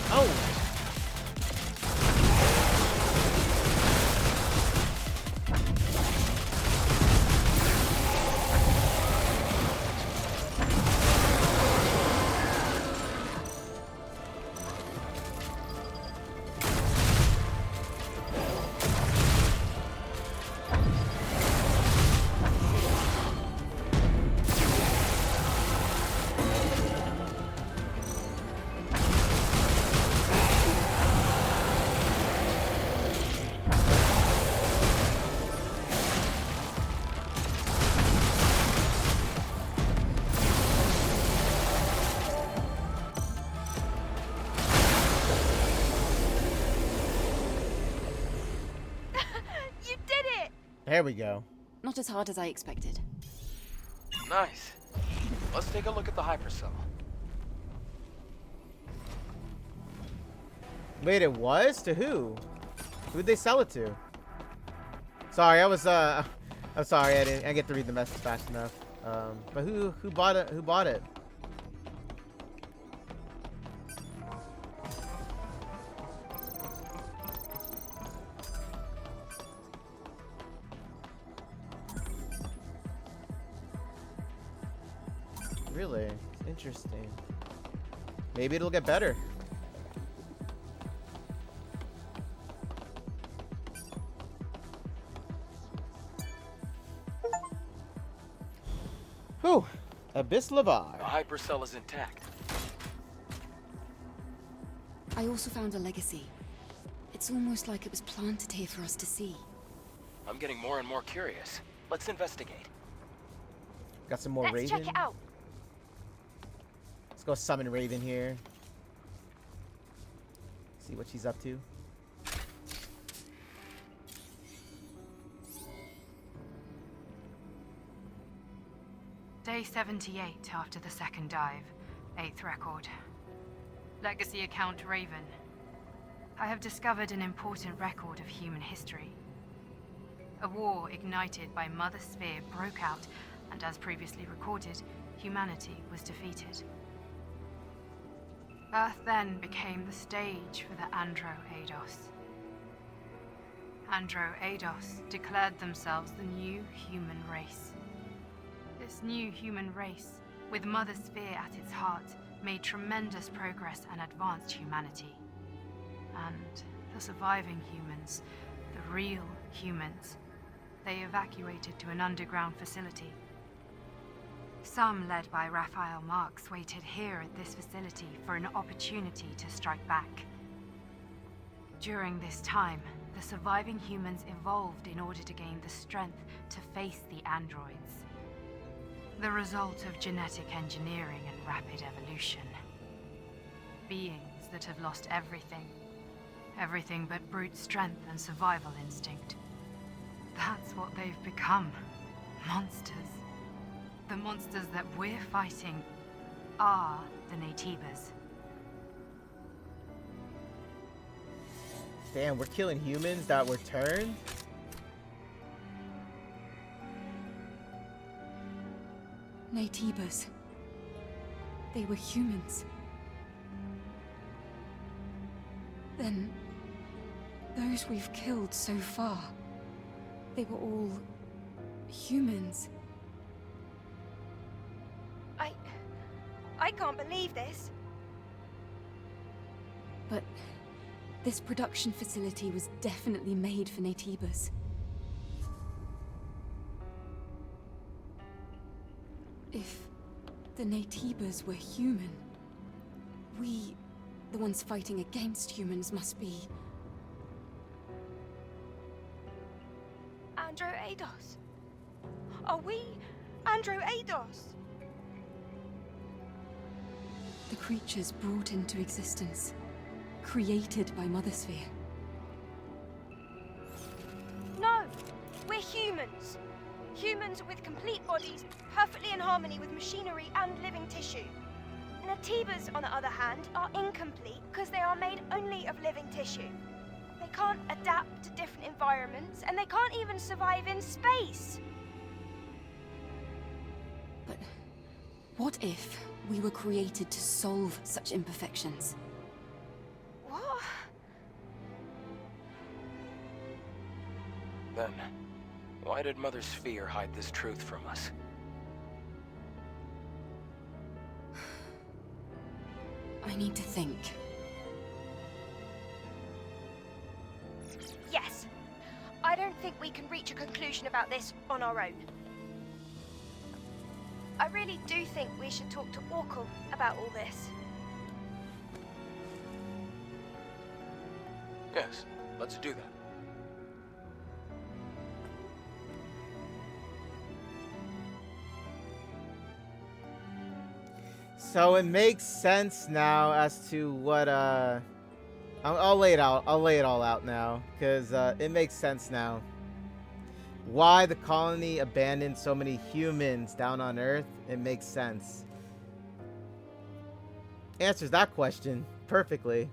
Oh! You did it! There we go. Not as hard as I expected. Nice. Let's take a look at the hypercell. Wait, it was? To who? Who'd they sell it to? Sorry, I was, I'm sorry, I didn't get to read the message fast enough. But who bought it? Who bought it? Really? Interesting. Maybe it'll get better. Whew. Abyss Lavar. The hypercell is intact. I also found a legacy. It's almost like it was planted here for us to see. I'm getting more and more curious. Let's investigate. Got some more Let's Raven. check it out. Let's go summon Raven here. See what she's up to. Day 78 after the second dive. 8th record. Legacy account Raven. I have discovered an important record of human history. A war ignited by Mother Sphere broke out, and as previously recorded, humanity was defeated. Earth then became the stage for the Andro Eidos. Andro Eidos declared themselves the new human race. This new human race, with Mother Sphere at its heart, made tremendous progress and advanced humanity. And the surviving humans, the real humans, they evacuated to an underground facility. Some, led by Raphael Marx, waited here at this facility for an opportunity to strike back. During this time, the surviving humans evolved in order to gain the strength to face the androids. The result of genetic engineering and rapid evolution. Beings that have lost everything. Everything but brute strength and survival instinct. That's what they've become. Monsters. The monsters that we're fighting are the Naytibas. Damn, we're killing humans that were turned? Naytibas. They were humans. Then, those we've killed so far, they were all humans. I can't believe this. But this production facility was definitely made for Naytibas. If the Naytibas were human, we, the ones fighting against humans, must be... Andro Eidos. Are we Andro Eidos? the creatures brought into existence, created by Mother Sphere. No! We're humans. Humans with complete bodies, perfectly in harmony with machinery and living tissue. Naytibas, on the other hand, are incomplete because they are made only of living tissue. They can't adapt to different environments, and they can't even survive in space. But what if we were created to solve such imperfections? What? Then, why did Mother Sphere hide this truth from us? I need to think. Yes. I don't think we can reach a conclusion about this on our own. I really do think we should talk to Orkul about all this. Yes, let's do that. So it makes sense now as to what I'll lay it out. I'll lay it all out now because it makes sense now. Why the colony abandoned so many humans down on Earth? It makes sense. Answers that question perfectly.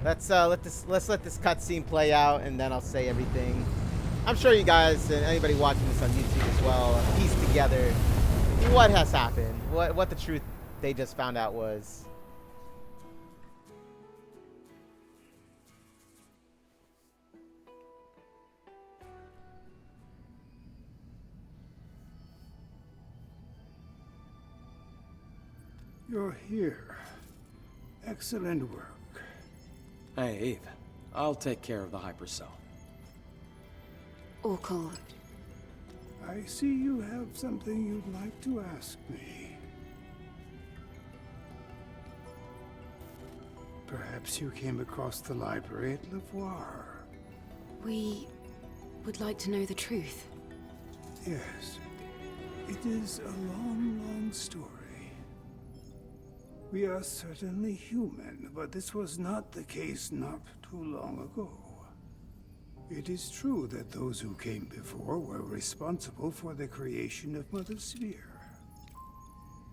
Let's let this cutscene play out, and then I'll say everything. I'm sure you guys and anybody watching this on YouTube as well piece together what has happened, what the truth they just found out was. You're here. Excellent work. Hey, Eve. I'll take care of the hypercell. Orkul, I see you have something you'd like to ask me. Perhaps you came across the library at Lavoir. we would like to know the truth. Yes. It is a long, long story. We are certainly human, but this was not the case not too long ago. It is true that those who came before were responsible for the creation of Mother Sphere.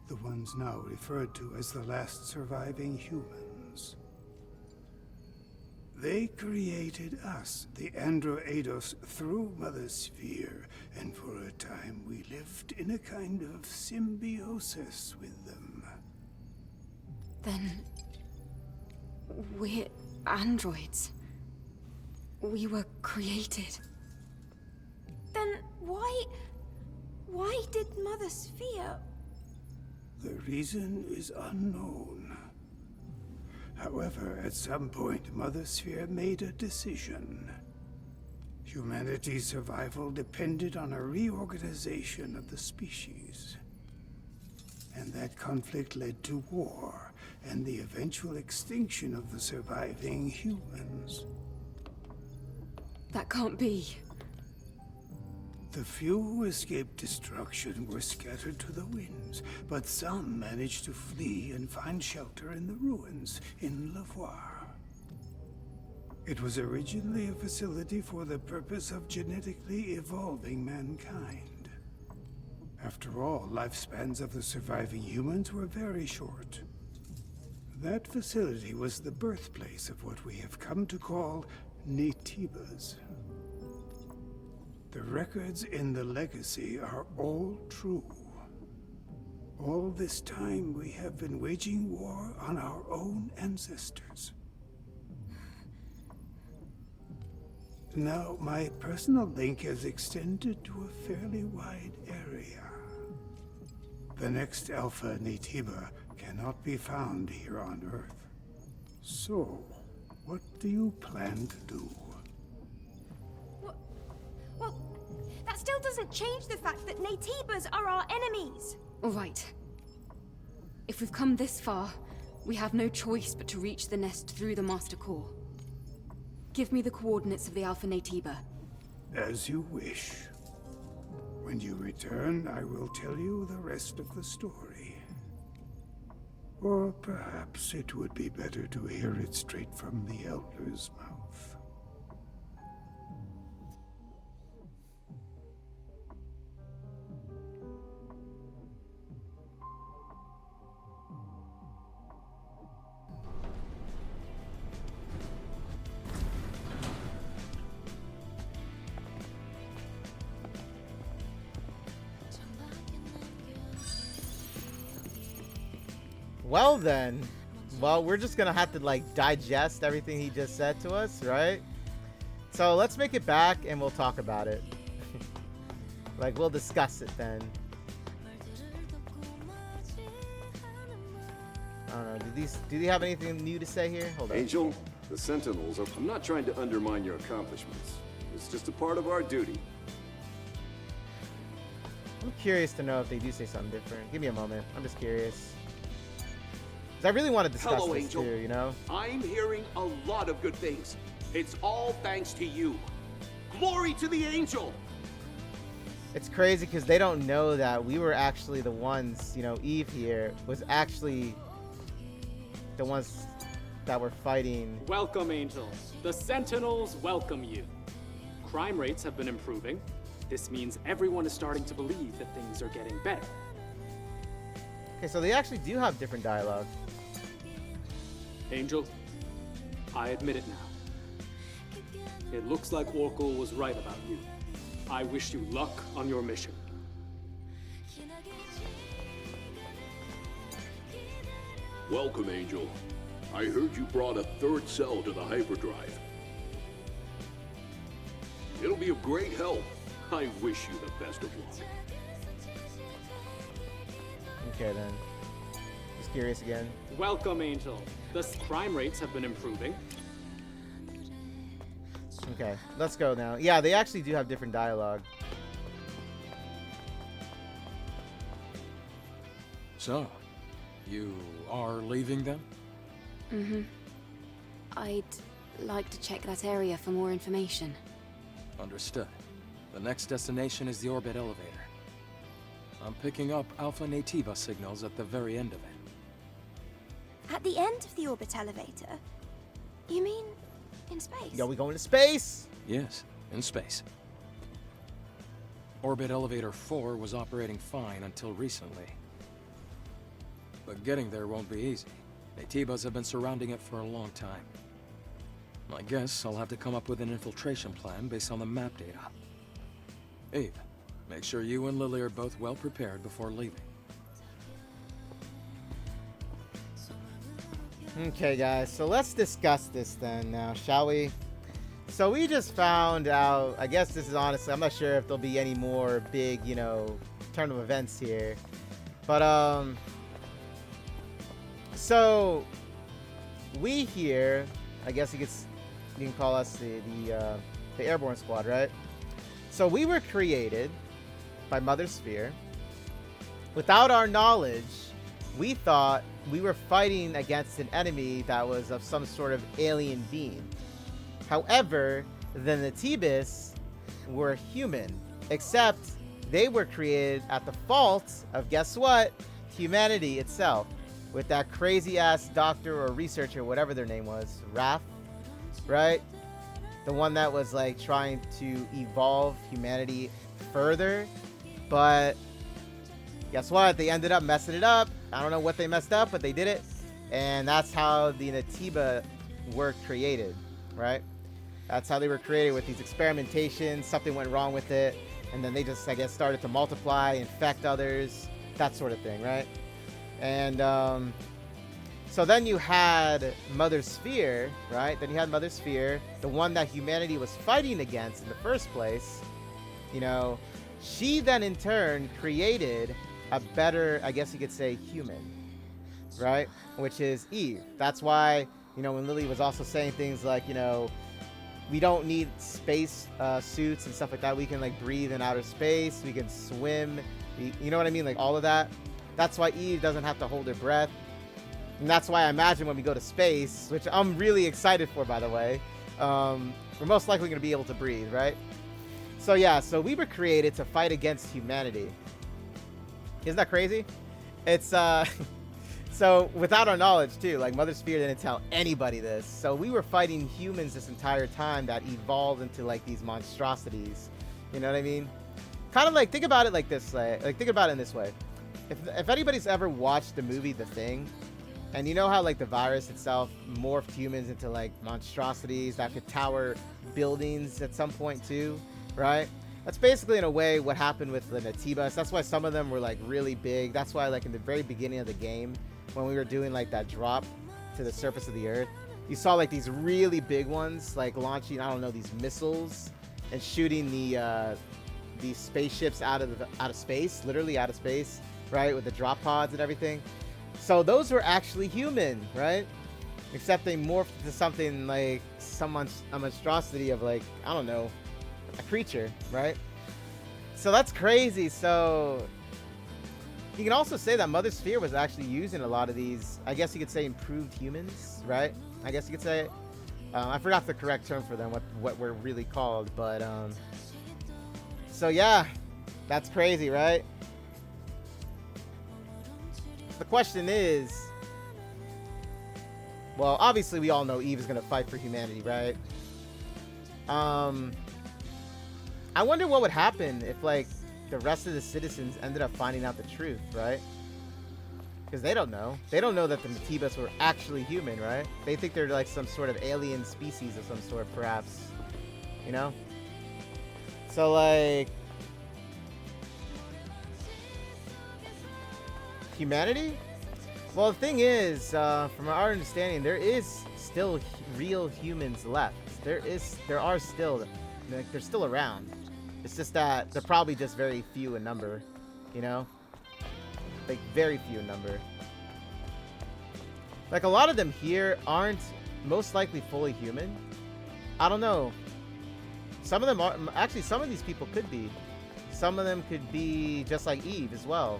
The ones now referred to as the last surviving humans. They created us, the Androidos, through Mother Sphere, and for a time we lived in a kind of symbiosis with them. Then we're androids. We were created. Then why did Mother Sphere? The reason is unknown. However, at some point, Mother Sphere made a decision. Humanity's survival depended on a reorganization of the species. And that conflict led to war, and the eventual extinction of the surviving humans. That can't be. The few who escaped destruction were scattered to the winds, but some managed to flee and find shelter in the ruins in Lavoir. It was originally a facility for the purpose of genetically evolving mankind. After all, lifespans of the surviving humans were very short. That facility was the birthplace of what we have come to call Naytibas. The records in the legacy are all true. All this time we have been waging war on our own ancestors. Now, my personal link has extended to a fairly wide area. The next Alpha Naytiba cannot be found here on Earth. So, what do you plan to do? Well, that still doesn't change the fact that Naytibas are our enemies. All right. If we've come this far, we have no choice but to reach the nest through the Master Core. Give me the coordinates of the Alpha Naytiba. As you wish. When you return, I will tell you the rest of the story. Or perhaps it would be better to hear it straight from the Elder's mouth. Well then, well, we're just gonna have to like digest everything he just said to us, right? So let's make it back and we'll talk about it. Like we'll discuss it then. I don't know. Do they have anything new to say here? Hold on. Angel, the Sentinels I'm not trying to undermine your accomplishments. It's just a part of our duty. I'm curious to know if they do say something different. Give me a moment. I'm just curious. 'Cause I really want to discuss Hello, this Angel. too, you know? I'm hearing a lot of good things. It's all thanks to you. Glory to the Angel! It's crazy because they don't know that we were actually the ones, you know, Eve here was actually the ones that were fighting. Welcome, Angel. The Sentinels welcome you. Crime rates have been improving. This means everyone is starting to believe that things are getting better. Okay, so they actually do have different dialogue. Angel, I admit it now. It looks like Orkul was right about you. I wish you luck on your mission. Welcome, Angel. I heard you brought a third cell to the hyperdrive. It'll be of great help. I wish you the best of luck. Okay then. just curious again. Welcome, Angel. The crime rates have been improving. Okay, let's go now. Yeah, they actually do have different dialogue. So, you are leaving then? Mm-hmm. I'd like to check that area for more information. Understood. The next destination is the orbit elevator. I'm picking up Alpha Nativa signals at the very end of it. At the end of the orbit elevator? You mean in space? Yo, we going to space? Yes, in space. Orbit Elevator 4 was operating fine until recently. But getting there won't be easy. Nativas have been surrounding it for a long time. I guess I'll have to come up with an infiltration plan based on the map data. Eve, make sure you and Lily are both well prepared before leaving. Okay, guys, so let's discuss this then now, shall we? So we just found out, I guess this is honestly, I'm not sure if there'll be any more big, you know, turn of events here. But, so we here, I guess you can call us the Airborne Squad, right? So we were created by Mother Sphere. Without our knowledge, we thought we were fighting against an enemy that was of some sort of alien being. However, the Natibas were human, except they were created at the fault of, guess what? Humanity itself. With that crazy ass doctor or researcher, whatever their name was, Raph, right? The one that was like trying to evolve humanity further, but guess what? They ended up messing it up. I don't know what they messed up, but they did it. And that's how the Natiba were created, right? That's how they were created, with these experimentations. Something went wrong with it. And then they just, I guess, started to multiply, infect others, that sort of thing, right? And so then you had Mother Sphere, right? Then you had Mother Sphere, the one that humanity was fighting against in the first place. You know, she then in turn created a better, I guess you could say, human, right? Which is Eve. That's why, you know, when Lily was also saying things like, you know, we don't need space suits and stuff like that. We can like breathe in outer space. We can swim. You know what I mean? Like all of that. That's why Eve doesn't have to hold her breath. And that's why I imagine when we go to space, which I'm really excited for, by the way, we're most likely going to be able to breathe, right? So yeah, so we were created to fight against humanity. Isn't that crazy? It's so without our knowledge too, like Mother Sphere didn't tell anybody this. So we were fighting humans this entire time that evolved into like these monstrosities. You know what I mean? Kind of like, think about it like this, like think about it in this way. If anybody's ever watched the movie The Thing, and you know how like the virus itself morphed humans into like monstrosities that could tower buildings at some point too, right? That's basically in a way what happened with the Natibas. That's why some of them were like really big. That's why like in the very beginning of the game, when we were doing like that drop to the surface of the earth, you saw like these really big ones like launching, I don't know, these missiles and shooting these spaceships out of space, literally out of space, right, with the drop pods and everything. So those were actually human, right? Except they morphed into something like a monstrosity of like, I don't know, a creature, right? So that's crazy. So you can also say that Mother Sphere was actually using a lot of these, I guess you could say, improved humans, right? I guess you could say it. I forgot the correct term for them, what we're really called, but so yeah, that's crazy, right? The question is, well, obviously we all know Eve is gonna fight for humanity, right? I wonder what would happen if like the rest of the citizens ended up finding out the truth, right? Because they don't know. They don't know that the Natibas were actually human, right? They think they're like some sort of alien species of some sort, perhaps. You know? So like, humanity? Well, the thing is, from our understanding, there is still real humans left. There are still, like, they're still around. It's just that they're probably just very few in number, you know? Like, very few in number. Like, a lot of them here aren't most likely fully human. I don't know. Some of them are... Actually, some of these people could be. Some of them could be just like Eve as well.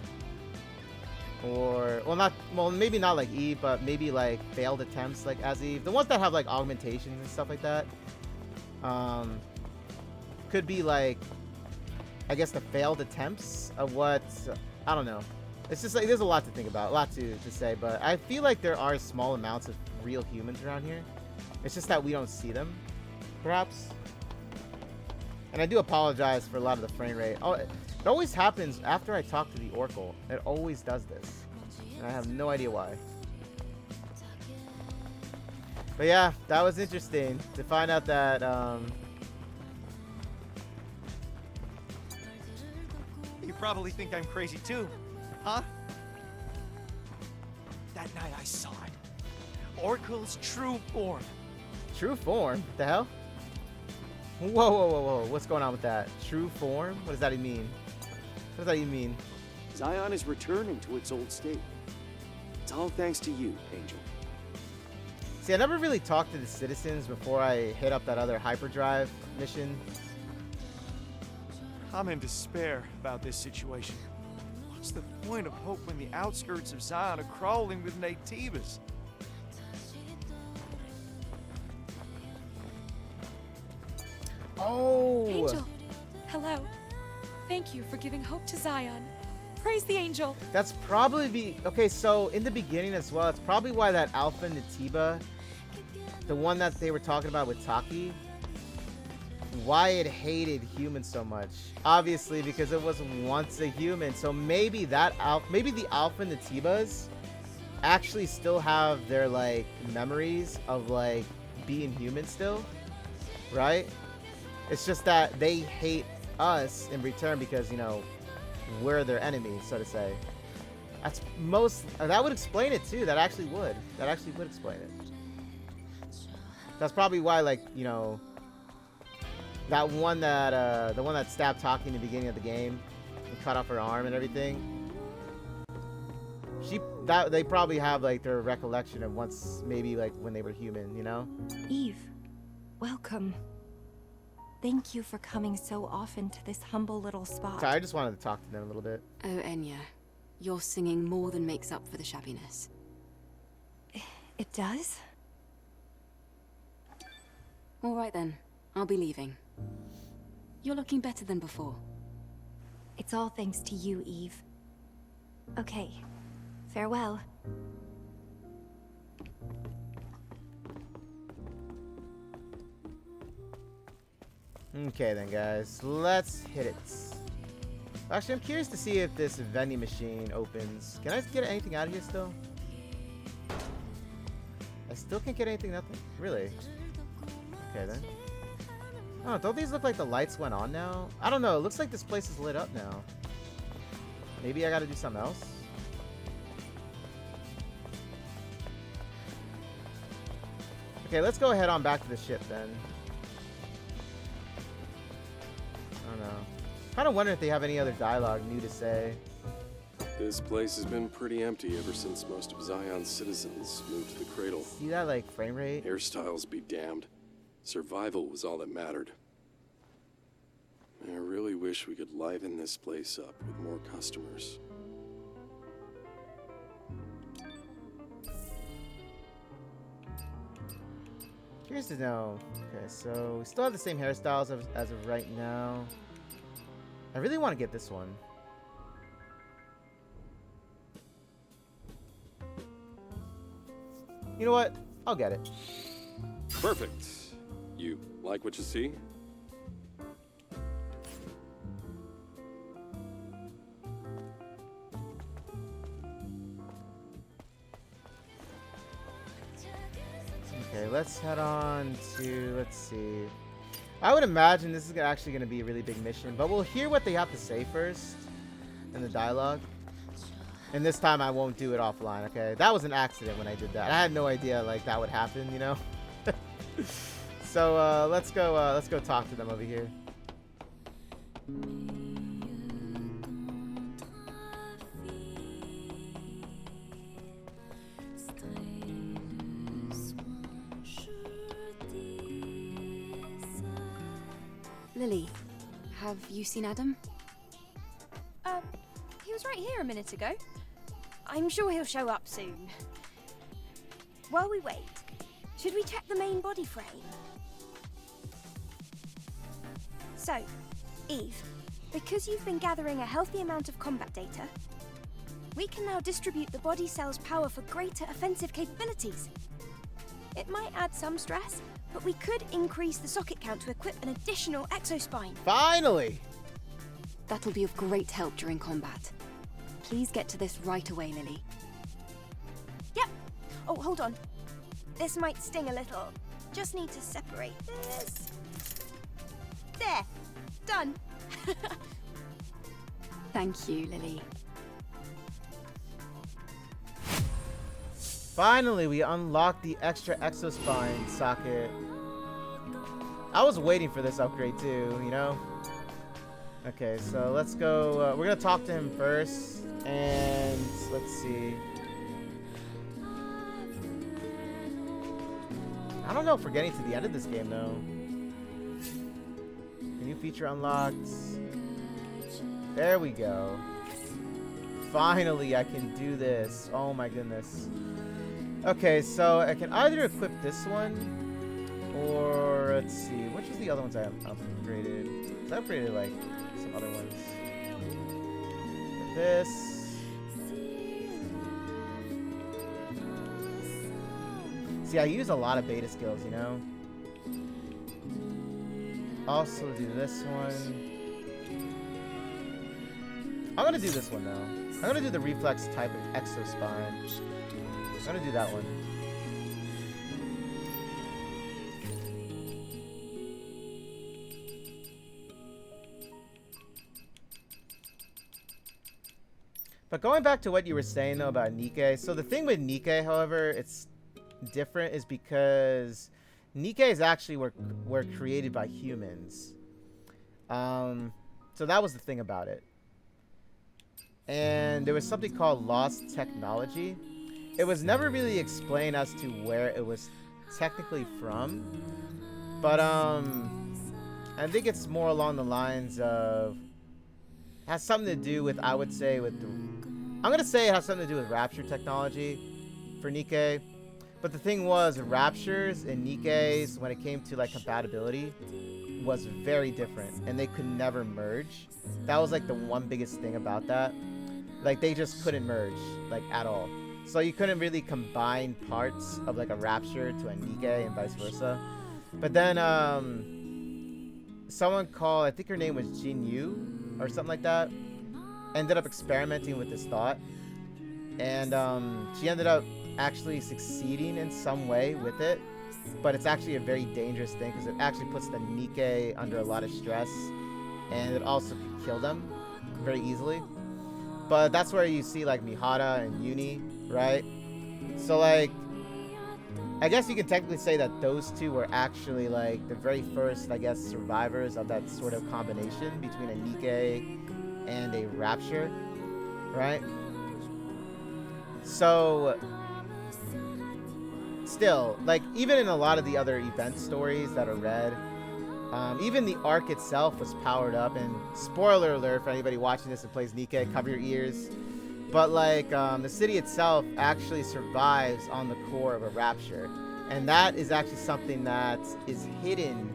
Or... Well, not... Well, maybe not like Eve, but maybe, like, failed attempts like as Eve. The ones that have, like, augmentations and stuff like that. Could be, like... I guess the failed attempts of what... I don't know. It's just like, there's a lot to think about, a lot to say, but I feel like there are small amounts of real humans around here. It's just that we don't see them, perhaps. And I do apologize for a lot of the frame rate. Oh, it always happens after I talk to the Oracle. It always does this. And I have no idea why. But yeah, that was interesting to find out that, You probably think I'm crazy too. Huh? That night I saw it. Oracle's true form. True form? What the hell? Whoa, whoa, whoa, whoa. What's going on with that? True form? What does that even mean? What does that even mean? Zion is returning to its old state. It's all thanks to you, Angel. See, I never really talked to the citizens before I hit up that other hyperdrive mission. I'm in despair about this situation. What's the point of hope when the outskirts of Zion are crawling with Naytibas? Oh! Angel! Hello. Thank you for giving hope to Zion. Praise the angel. That's probably okay, so in the beginning as well, that's probably why that Alpha Natiba, the one that they were talking about with Taki, why it hated humans so much. Obviously because it was once a human. So maybe that maybe the Alpha Natibas actually still have their like memories of like being human still, right? It's just that they hate us in return because, you know, we're their enemies, so to say. That's that would explain it too. That actually would explain it. That's probably why, like, you know, that one that the one that stabbed Taki in the beginning of the game and cut off her arm and everything. They probably have like their recollection of once, maybe like when they were human, you know? Eve, welcome. Thank you for coming so often to this humble little spot. Sorry, I just wanted to talk to them a little bit. Oh, Enya, your singing more than makes up for the shabbiness. It does? All right then, I'll be leaving. You're looking better than before. It's all thanks to you, Eve. Okay, farewell. Okay then, guys, let's hit it. Actually, I'm curious to see if this vending machine opens. Can I get anything out of here still? I still can't get anything, nothing? Really? Okay then. Oh, don't these look like the lights went on now? I don't know, it looks like this place is lit up now. Maybe I gotta do something else? Okay, let's go ahead on back to the ship then. I don't know. Kind of wonder if they have any other dialogue new to say. This place has been pretty empty ever since most of Zion's citizens moved to the cradle. See that, like, frame rate? Hairstyles be damned. Survival was all that mattered. I really wish we could liven this place up with more customers. Curious to know. Okay, so we still have the same hairstyles as of right now. I really want to get this one. You know what? I'll get it. Perfect. You like what you see? Okay, let's head on to, let's see. I would imagine this is actually going to be a really big mission, but we'll hear what they have to say first in the dialogue. And this time I won't do it offline, okay? That was an accident when I did that. I had no idea, like, that would happen, you know? So, let's go talk to them over here. Lily, have you seen Adam? He was right here a minute ago. I'm sure he'll show up soon. While we wait, should we check the main body frame? So, Eve, because you've been gathering a healthy amount of combat data, we can now distribute the body cell's power for greater offensive capabilities. It might add some stress, but we could increase the socket count to equip an additional exospine. Finally! That'll be of great help during combat. Please get to this right away, Lily. Yep. Oh, hold on. This might sting a little. Just need to separate this. There. Done. Thank you, Lily. Finally, we unlocked the extra exospine socket. I was waiting for this upgrade too, you know? Okay, so let's go. We're gonna talk to him first, and let's see. I don't know if we're getting to the end of this game though. New feature unlocked. There we go. Finally, I can do this. Oh my goodness. Okay, so I can either equip this one, or let's see, which is the other ones I upgraded? 'Cause I upgraded like some other ones. This. See, I use a lot of beta skills, you know? Also do this one. I'm gonna do this one though. I'm gonna do the reflex type of exospine. I'm gonna do that one. But going back to what you were saying though about Nikke, so the thing with Nikke, however, it's different is because Nikkes actually were created by humans. So that was the thing about it. And there was something called lost technology. It was never really explained as to where it was technically from. But I think it's more along the lines of has something to do with, I would say, with the, I'm gonna say it has something to do with Rapture technology for Nikke. But the thing was, Raptures and Nikkes, when it came to like compatibility, was very different, and they could never merge. That was like the one biggest thing about that. Like they just couldn't merge, like at all. So you couldn't really combine parts of like a Rapture to a Nikke and vice versa. But then someone called, I think her name was Jin Yu or something like that, ended up experimenting with this thought, and she ended up actually succeeding in some way with it. But it's actually a very dangerous thing because it actually puts the Nikke under a lot of stress, and it also could kill them very easily. But that's where you see like Mihara and Uni, right? So like, I guess you can technically say that those two were actually like the very first, I guess, survivors of that sort of combination between a Nikke and a Rapture, right? So still, like, even in a lot of the other event stories that are read, even the arc itself was powered up. And spoiler alert for anybody watching this and plays Nikke, cover your ears. But like, the city itself actually survives on the core of a Rapture, and that is actually something that is hidden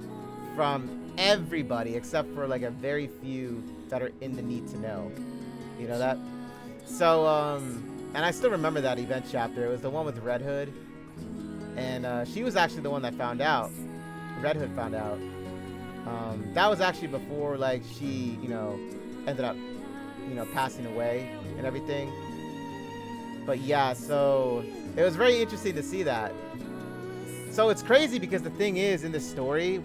from everybody except for like a very few that are in the need to know. You know that? So and I still remember that event chapter. It was the one with Red Hood, and she was actually the one that found out. Red Hood found out. That was actually before like she, you know, ended up, you know, passing away and everything. But yeah, so it was very interesting to see that. So it's crazy because the thing is, in this story,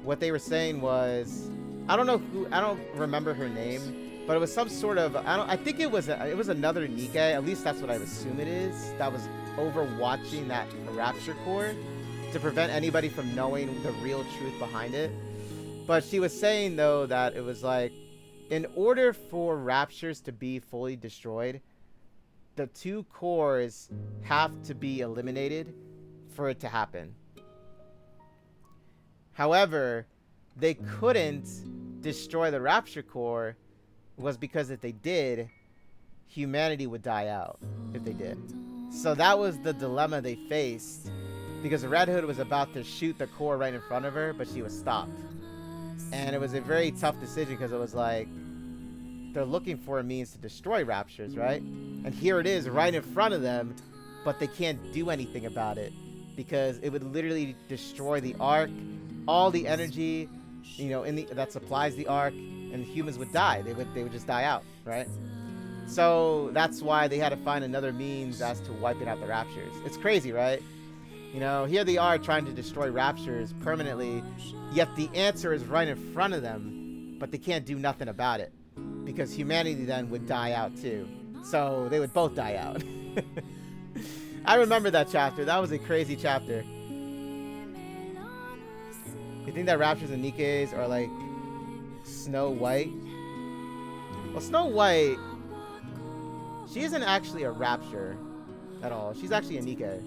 what they were saying was, I don't know who, I don't remember her name, but it was some sort of, I think it was another Nikke, at least that's what I assume it is, that was overwatching that Rapture core to prevent anybody from knowing the real truth behind it. But she was saying though that it was like, in order for Raptures to be fully destroyed, the two cores have to be eliminated for it to happen. However, they couldn't destroy the Rapture Core was because if they did, humanity would die out if they did. So that was the dilemma they faced, because Red Hood was about to shoot the core right in front of her, but she was stopped. And it was a very tough decision, because it was like, they're looking for a means to destroy Raptures, right? And here it is right in front of them, but they can't do anything about it, because it would literally destroy the Ark, all the energy, you know, that supplies the Ark, and humans would die. They would just die out, right? So that's why they had to find another means as to wiping out the Raptures. It's crazy, right? You know, here they are trying to destroy Raptures permanently, yet the answer is right in front of them, but they can't do nothing about it, because humanity then would die out too. So they would both die out. I remember that chapter. That was a crazy chapter. You think that Raptures and Nikkes are like Snow White? Well, Snow White, she isn't actually a Rapture at all. She's actually a Nikke.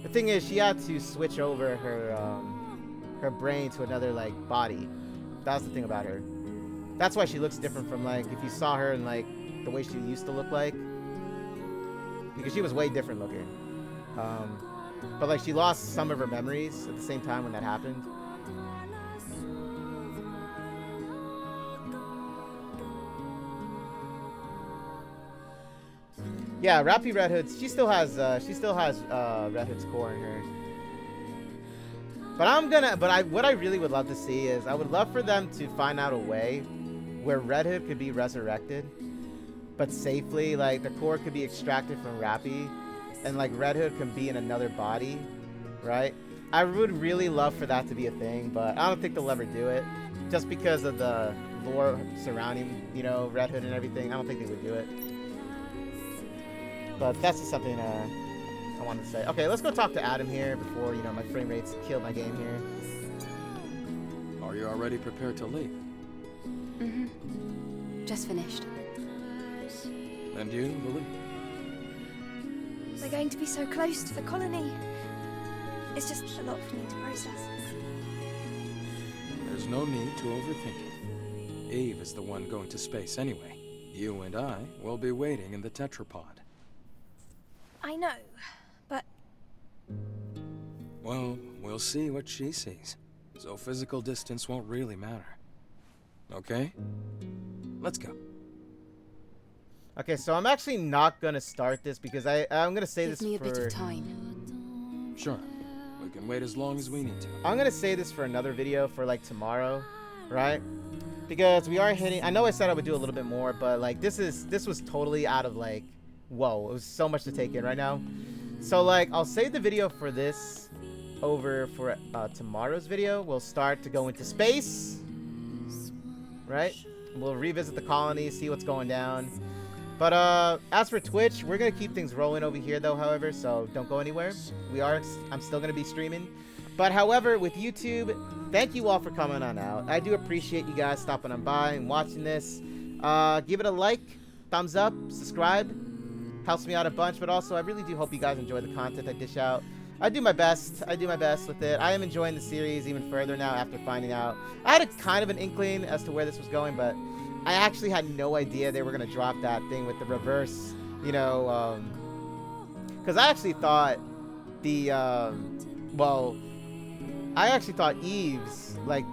The thing is, she had to switch over her brain to another like body. That's the thing about her. That's why she looks different from, like, if you saw her in like the way she used to look like, because she was way different looking. But like she lost some of her memories at the same time when that happened. Yeah, Rappy Red Hood, she still has Red Hood's core in her. But what I really would love to see is, I would love for them to find out a way where Red Hood could be resurrected, but safely. Like, the core could be extracted from Rappy, and like Red Hood can be in another body, right? I would really love for that to be a thing, but I don't think they'll ever do it, just because of the lore surrounding, you know, Red Hood and everything. I don't think they would do it. But that's just something I wanted to say. Okay, let's go talk to Adam here before, you know, my frame rates kill my game here. Are you already prepared to leave? Mm-hmm. Just finished. And you, Lily? We're going to be so close to the colony. It's just a lot for me to process. There's no need to overthink it. Eve is the one going to space anyway. You and I will be waiting in the tetrapod. I know, but... Well, we'll see what she sees. So physical distance won't really matter. Okay? Let's go. Okay, so I'm actually not going to start this, because I'm going to say this for... Give me a bit of time. Sure. We can wait as long as we need to. I'm going to say this for another video for, like, tomorrow, right? Because we are hitting... I know I said I would do a little bit more, but, like, this was totally out of, like... Whoa, it was so much to take in right now. So, like, I'll save the video for this over for tomorrow's video. We'll start to go into space, right? We'll revisit the colony, see what's going down. But as for Twitch, we're gonna keep things rolling over here, though. However, so don't go anywhere. I'm still gonna be streaming. But however, with YouTube, thank you all for coming on out. I do appreciate you guys stopping on by and watching this. Give it a like, thumbs up, subscribe. Helps me out a bunch, but also I really do hope you guys enjoy the content I dish out. I do my best with it. I am enjoying the series even further now after finding out. I had a kind of an inkling as to where this was going, but I actually had no idea they were going to drop that thing with the reverse, you know, because I actually thought I actually thought Eve's, like,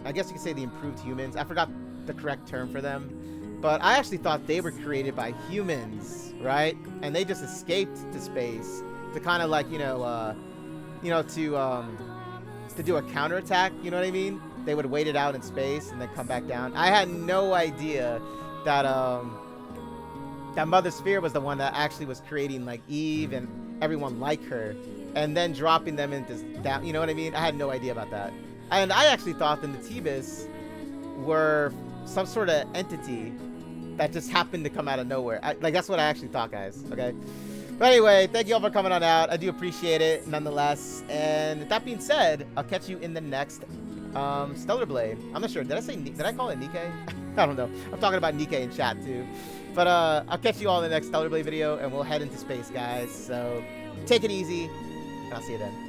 I guess you could say the improved humans. I forgot the correct term for them, but I actually thought they were created by humans, right? And they just escaped to space to kind of, like, to do a counterattack, you know what I mean? They would wait it out in space and then come back down. I had no idea that that Mother Sphere was the one that actually was creating, like, Eve and everyone like her, and then dropping them into down. You know what I mean? I had no idea about that. And I actually thought the Natibas were some sort of entity that just happened to come out of nowhere. Like, that's what I actually thought, guys. Okay. But anyway, thank you all for coming on out. I do appreciate it, nonetheless. And that being said, I'll catch you in the next Stellar Blade. I'm not sure. Did I call it Nikke? I don't know. I'm talking about Nikke in chat too. But I'll catch you all in the next Stellar Blade video, and we'll head into space, guys. So take it easy, and I'll see you then.